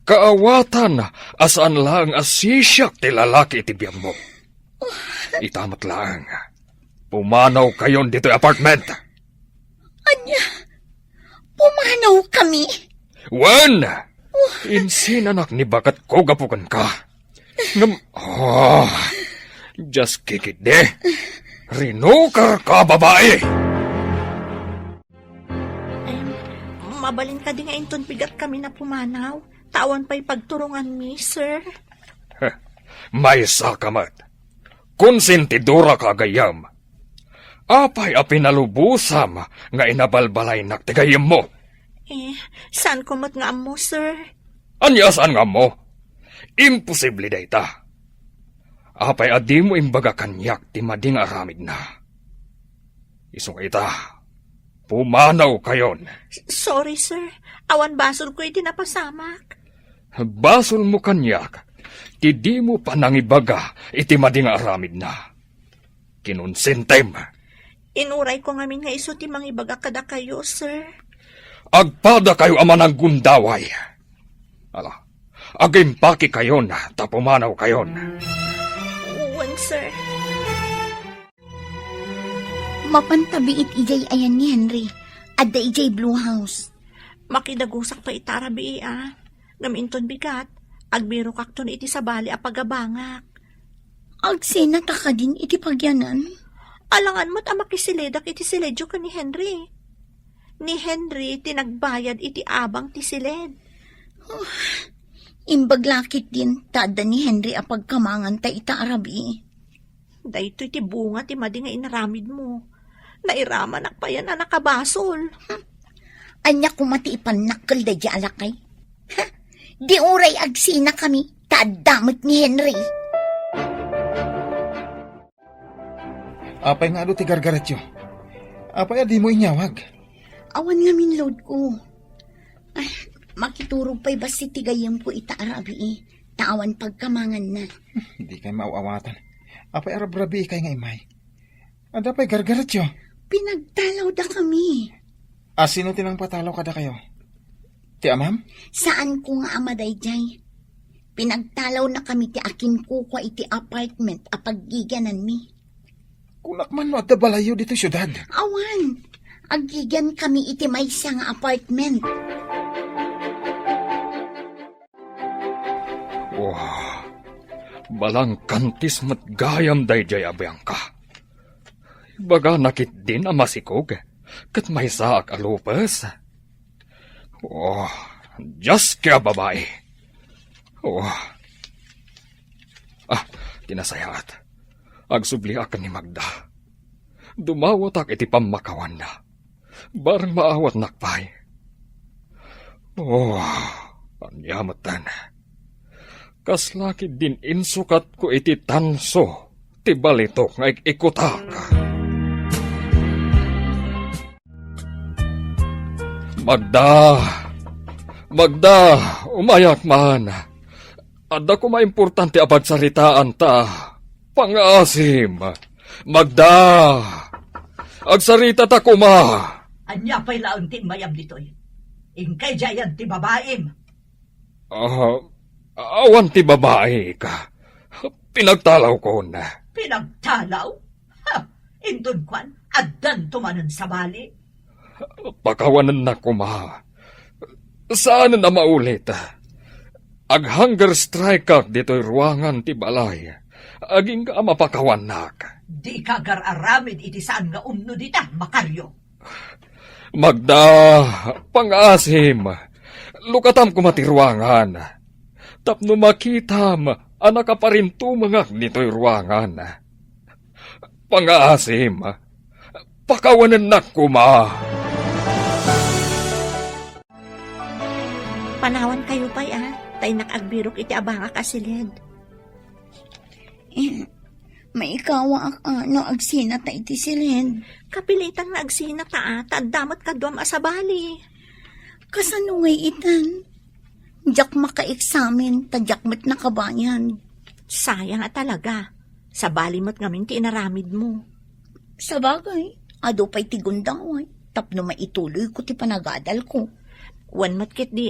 kaawatan asaan lang asisyak ti lalaki iti biyang mo. Itamat lang. Pumanaw kayon dito apartment. Anya? Pumanaw kami? Wen! Insinanak ni bakat ko gapukan ka. Just kikit de. Rinukar ka, babae! Mabalin ka di nga inton bigat kami na pumanaw. Tawan pa'y pagturungan mi, sir. May sakamat. Konsentidora ka gayam. Apay a pinalubusam nga inabalbalay nak tigayam mo. Saan ko mat nga mo, sir? Anya saan nga mo? Imposible dayta. Apay adi mo imbaga kanyak ti mading aramid na. Isong ita, pumanaw kayon. Sorry, sir. Awan basol ko iti napasamak. Basol mo kanyak, ti di mo panangibaga iti mading aramid na. Kinonsentem. Inuray ko ngamin nga iso ti mangibaga kada kayo, sir. Agpada kayo ama ng gundaway. Ala, agimpaki kayon, tapumanaw kayon. Uwan, sir. Mapantabi ijay ayan ni Henry. Adda ijay Blue House. Makidagusak pa itarabi Ngaminton bigat. Agbiro kakton iti sabali a pagabangak. Agsinata ka din iti pagyanan. Alangan mo't amakisiledak iti siledyo ka ni Henry. Ni Henry tinagbayad iti abang ti siled. Imbaglakit din tada ni Henry a pagkamangan ta itaarabi. Dahito iti bunga ti madi nga inaramid mo. Nairaman akpayan na nakabasol. Anya kumati ipanakal da di alakay. Di uray agsina kami, tadamot ni Henry. Apay nga ado ti gargaratyo. Apay adi mo inyawag. Awan nga min load ko. Ay, makiturog pa'y basi tigayam ko itaarabi. Tawan pagkamangan na. Hindi kay mauawatan. Apay arabrabi kay nga imay. Ada pa'y gargaratyo. Pinagtalaw da kami. Sino tinang patalaw kada kayo? Ti amam? Saan ko nga amaday jay? Pinagtalaw na kami ti akin ko kwa iti apartment a paggiganan mi. Kunak man no at balayo dito syudad. Awan, aggigan kami iti maysa nga apartment. Wow, balang kantis mat gayam dayjay abayang ka. Baga nakit din ang masikog, kat may saak alupas. Oh, just kaya babae. Oh. Tinasayat. Agsubli akan ni Magda. Dumawat ak iti pamakawan na. Barang maawat nakpay. Oh, anyamatan. Kaslaki din insukat ko iti tanso. Tibalitok nga ikutak. Magda, umayak man. Adda ko maimportante a pagsaritaan ta. Pangasim. Magda, agsarita ta kuma. Anya pa'y laon tin mayam ditoy. Ingkay jayan ti babaim. Awan ti babae ka. Pinagtalaw ko na. Pinagtalaw? Ha, indun kwan, addan tumanan sa bali. Pakawanan na kuma. Saan na maulit? Ag-hunger strike kak dito'y ruangan ti balay. Aging ka mapakawanak. Di ka gar-aramid iti saan nga umno dita, Makaryo. Magda, pangasim. Lukatam ko matiruangan. Tapno makitam, anak ka pa rin tumangak nito'y ruangan. Pangasim, pakawanan na kuma. Panawan kayo pa'y tay nakagbirok iti abanga kasilid. May ikawa no agsina ta iti silid. Kapilitan na agsina ta tadamat kadwam asabali. Kasanungay itan. Diyak maka-examen, tadyak mo't nakabayan. Sayang talaga. Sa bali mo't ngamin ti inaramid mo. Sa bagay, ado pa'y tigundaway. Tapno maituloy ko ti panagadal ko. Wan mo't kit di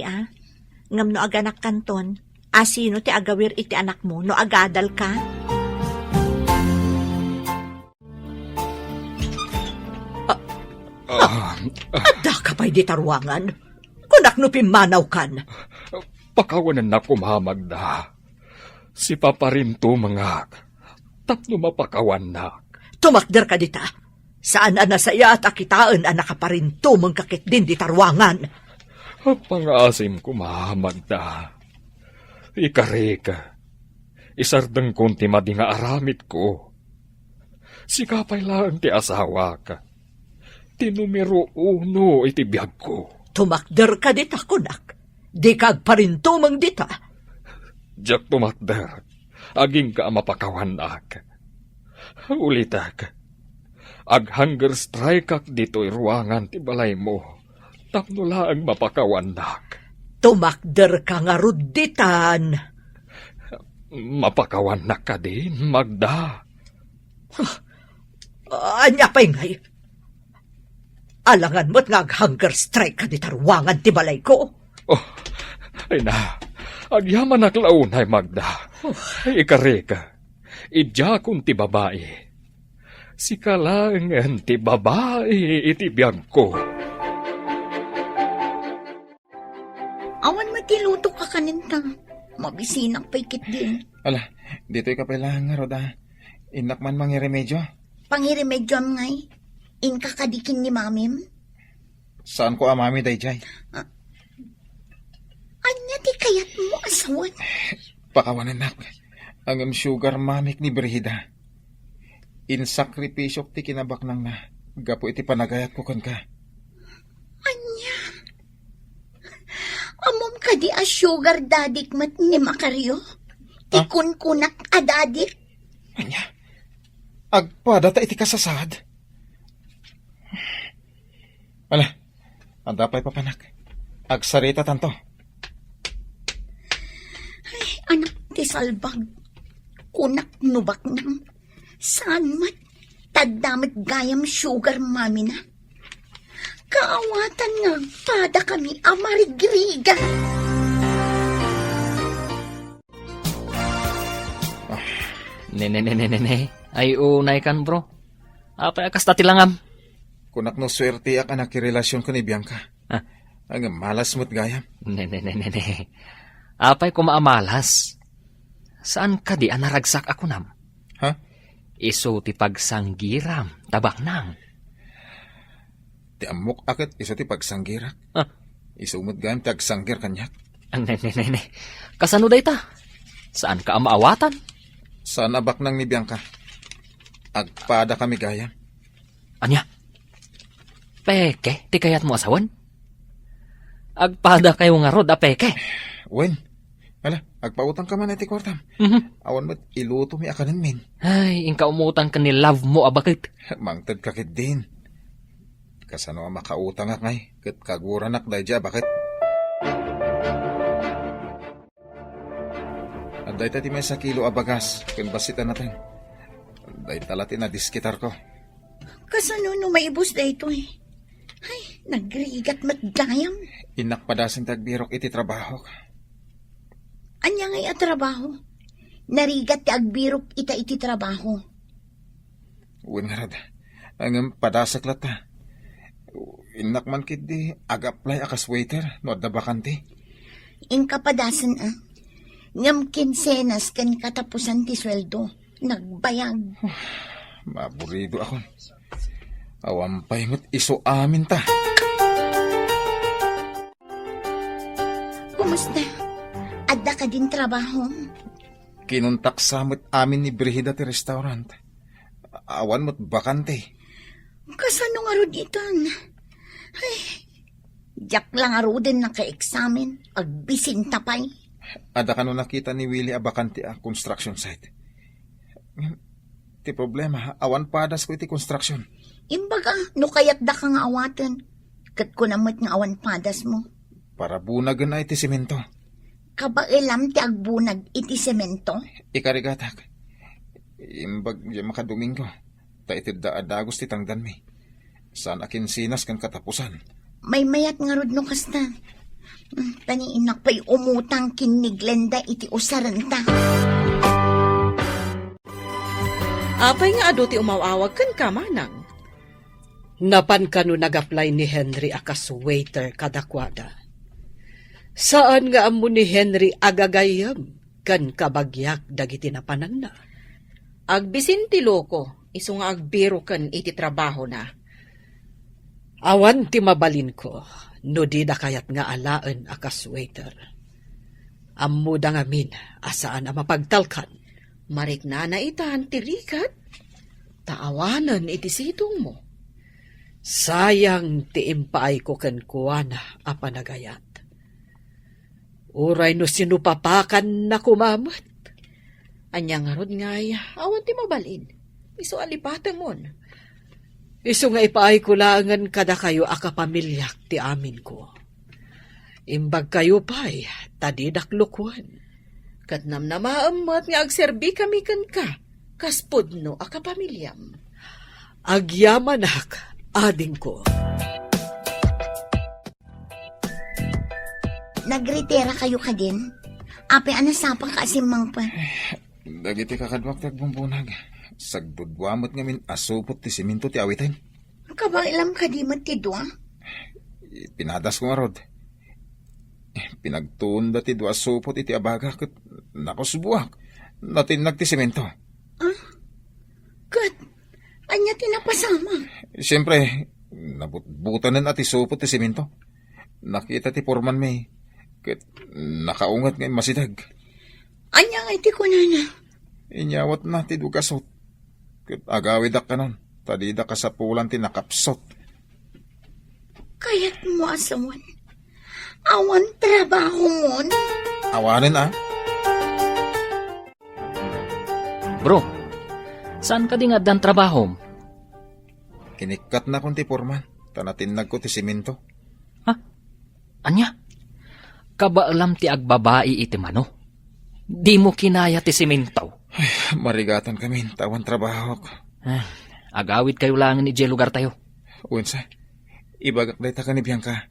ngam no aganak kanton, asino ti agawir iti anak mo no agadal ka? Adda ka pa'y di tarwangan. Kunak no pimanaw kan. Pakawanan na kumamagda. Si paparinto mangak. Tapno mapakawanak. Tumakder ka dita. Saan nasaya at akitaan nakaparinto mong kakit din di tarwangan. Pangasim kumamagda. Ikarika. Isardang kunti madi nga aramit ko. Si kapay lang ti asawa ka. Ti numero 1 iti biyag ko. Tumakder ka dita, kunak. Di kag parinto mong dita. Jack tumakder, aging ka mapakawanak. Ulitak, ag hunger strike kak dito'y ruangan ti balay mo, tapno laang mapakawanak. Tumakder ka nga ruditan. Mapakawanak ka din, Magda. Anya pa'y ngay. Alangan mo't nga hunger strike ka di tarwangan ti balay ko. Oh, ay na, agyaman naklaunay, Magda. Ikari ka, idya kung ti babae. Si kalangan ti babae iti biyag ko. Awan matiluto ka kaninta. Mabisinak paikit din. Ala, dito'y kapailangan nga, Roda. Inak man mangiremedyo. Pangiremedyo am ngay. Inka kadikin ni mamim. Saan ko amami, Dayjay? Anya di kayat mo asawan. Pakawanan nak. Ang sugar mamik ni Brihida. In sakripisyo ti kinabak nang na. Gapo iti panagayat ko kan ka. Anya. Amom ka di a sugar dadik mat ni Makaryo. Tikun-kunak a dadik. Anya. Agpada ta iti kasasad. Ala, andapay papanak. Agsarita tanto. Ay, anak ti salbag. Kunak nubak nang. Saan mat? Tagdamit gayam sugar mami na. Kaawatan nga, pada kami amarigriga. Ne. Ay unay kan bro. Apay akas tatilangam. Kunak no swerte ak anak relasyon ko ni Bianca. Ah. Ang malas mo't gayam. Ne. Apay ko maamalas. Saan ka di anaragsak ako nam? Ha? Iso ti pagsanggiram, tabak nang. Ti amok akit iso ti pagsanggirak. Ah. Isumot gayam ti agsanggir kanyak. Ne. Kasano day ta? Saan ka amaawatan? Saan abak nang ni Bianca? Agpada kami gayam. Anya? Peke, ti kayat mo asawan? Agpada kayo nga rod, peke. Wen, ala, agpautang ka man iti kwartam. Mhm. Awan mo't iluto mi akanan min. Ay, ingka umutang ka ni love mo, abakit. Mangtad kakit din. Kasano ang makautang ak ngay, kat kaguran ak dayja, bakit? At dahi tati may sa kilo abagas, kung basitan natin. Dahi talati na diskitar ko. Kasano no maibos da ito eh. Ay, nagrigat matgayam. Inak padasing tagbirok iti trabaho. Anya ngay at trabaho. Narigat ti agbirok iti trabaho. Uwin nga rad, ang padasak lata. Inak man kit di ag-apply akas waiter, no adda bakante. Inkapadasan ngam kinsenas kan katapusan ti sweldo. Nagbayag. Maburido ako. Awampay mo't iso amin ta. Kumusta? Adda ka din trabaho? Kinuntak samot amin ni Brihida ti restaurant. Awan mo't bakante. Kasano nga ro ditan? Ay, jak lang nga ro din naka-examen. Agbisin tapay. Ada ka no nakita ni Willie a bakante a construction site. Ti problema, awan padas ko iti construction. Imbaga, no kayat da ka nga awatan. Kat ko namot nga awan padas mo. Para bunagan na iti simento. Kabailam ti agbunag iti semento. Ikarigatak. Imbag di makadomingo. Ta itid da adagos ti tangdan mi. Saan akin sinas kan katapusan. May mayat nga rod no kasta. Taniinak pa'y umutang kiniglenda iti usaranta. Apay nga ado ti umawawag kan kamanang. Napan ka no nag-apply ni Henry akas waiter kadakwada. Saan nga amo ni Henry agagayam kan kabagyak dagiti napanan na? Agbisin ti loko, iso nga agbiro kan iti trabaho na. Awan ti mabalin ko, no di da kayat nga alaan akas waiter. Ammo da ngamin, asaan a mapagtalkan. Marikna na itahan ti rikat. Taawanan iti sitong mo. Sayang ti impaay ko ken kuwana a panagayat. Uray no sinupapakan na kumamot. Anya nga rod ngay, awan ti mabalin. Iso alipatan mon. Isu nga ipaay kulangan kada kayo akapamilyak ti amin ko. Imbag kayo pa'y tadidak lukwan. Katnam na maamot nga agserbi kami kan ka. Kaspod no akapamilyam. Agyamanak, ading ko. Nagretera kayo ka din? Ape, anasapang ka asimang pa. Dagiti kakadwak tagbumpunag. Sagdudwamot ngamin asupot ti siminto ti awitin. Kabailam ka di matidwa? Pinadas ko nga rod. Pinagtunda ti dua supot iti abaga kat nakusubuak. Natinag ti simento. Kat, anya tinapasama? Siyempre, nabutbutanan at isupot ti simento. Nakita ti porman may. Kat nakaungat ngayon masidag. Anya nga iti kunana? Inyawat na ti dugasot. Kat agawidak ka nun. Tadida ka sa pulan ti nakapsot. Kaya't mo asawan. Awan trabaho mon. Awanin Bro, saan ka di nga dan trabaho? Kinikat na kong ti porman. Tanatinag ko ti simento. Anya? Kabaalam ti agbabae iti mano? Di mo kinaya ti simintaw. Marigatan kami. Tawan trabaho ko. Agawid kayo lang ni lugar tayo. Unsa, ibagak day ta ka ni Bianca.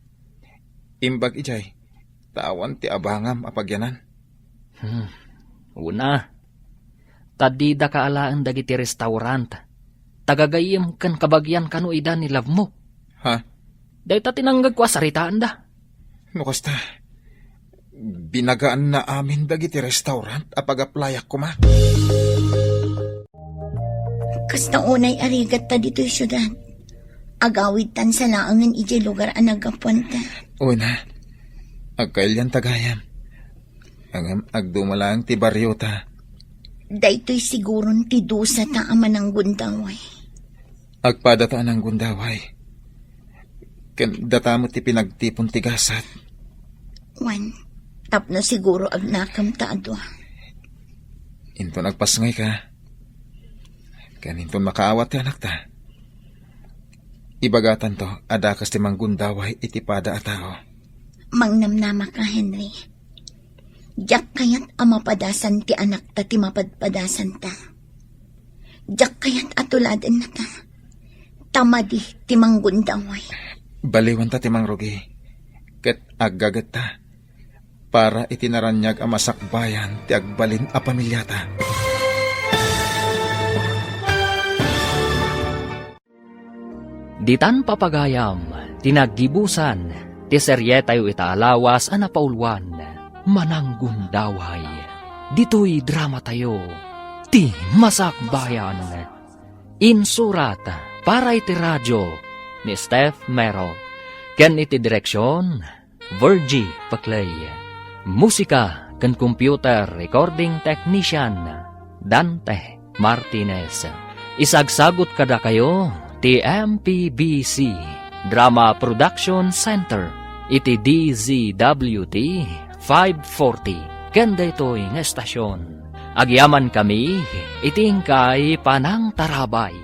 Imbag ijay, tawan ti abangam apagyanan. Una, tadida ka alaan dagiti restaurant. Tagagayim kan kabagyan kanu ida ni love mo. Ha? Day ta tinanggag ko asaritaan da. Nukasta, binagaan na amin dagiti restaurant apagaplayak ko ma. Kasta unay arigat ta dito'y syudad. Agawid tan sa laangan ijay lugar ang nagapunta. Una, agkailyan tagayam. Ang agdumalang ti baryo ta. Dayto'y siguron ti dusa ta ama ng gundaway. Agpadataan ang gundaway. Kan datamot ti pinagtipon ti gasat. Wan, tapno siguro agnakam ta adwa. Into nagpasngay ka. Kaninton makaawat ti anak ta. Ibagatan to, adakas ti manggundaway iti pada a tao. Mangnamnama ka, Henry. Diyak kayat amapadasan ti anak ta ti mapadpadasan ta. Diyak kayat atuladan na ta. Tamadi ti manggundaway. Baliwan ta ti mangrugi. Ket aggagat ta. Para itinaranyag ang masakbayan ti agbalin a pamilyata. Ditan papagayam, tinaggibusan, ti serye tayo itaalawas a napaulwan, mananggundaway. Dito'y drama tayo, ti masakbayan. Insurat, para iti radyo, ni Steph Mero. Ken iti direksyon, Virgie Paclay. Musika, ken computer recording technician, Dante Martinez. Isagsagot kada kayo, ti MPBC Drama Production Center iti DZWT 540 kenda ito'y nga estasyon. Agyaman kami iting kay Panang Tarabay.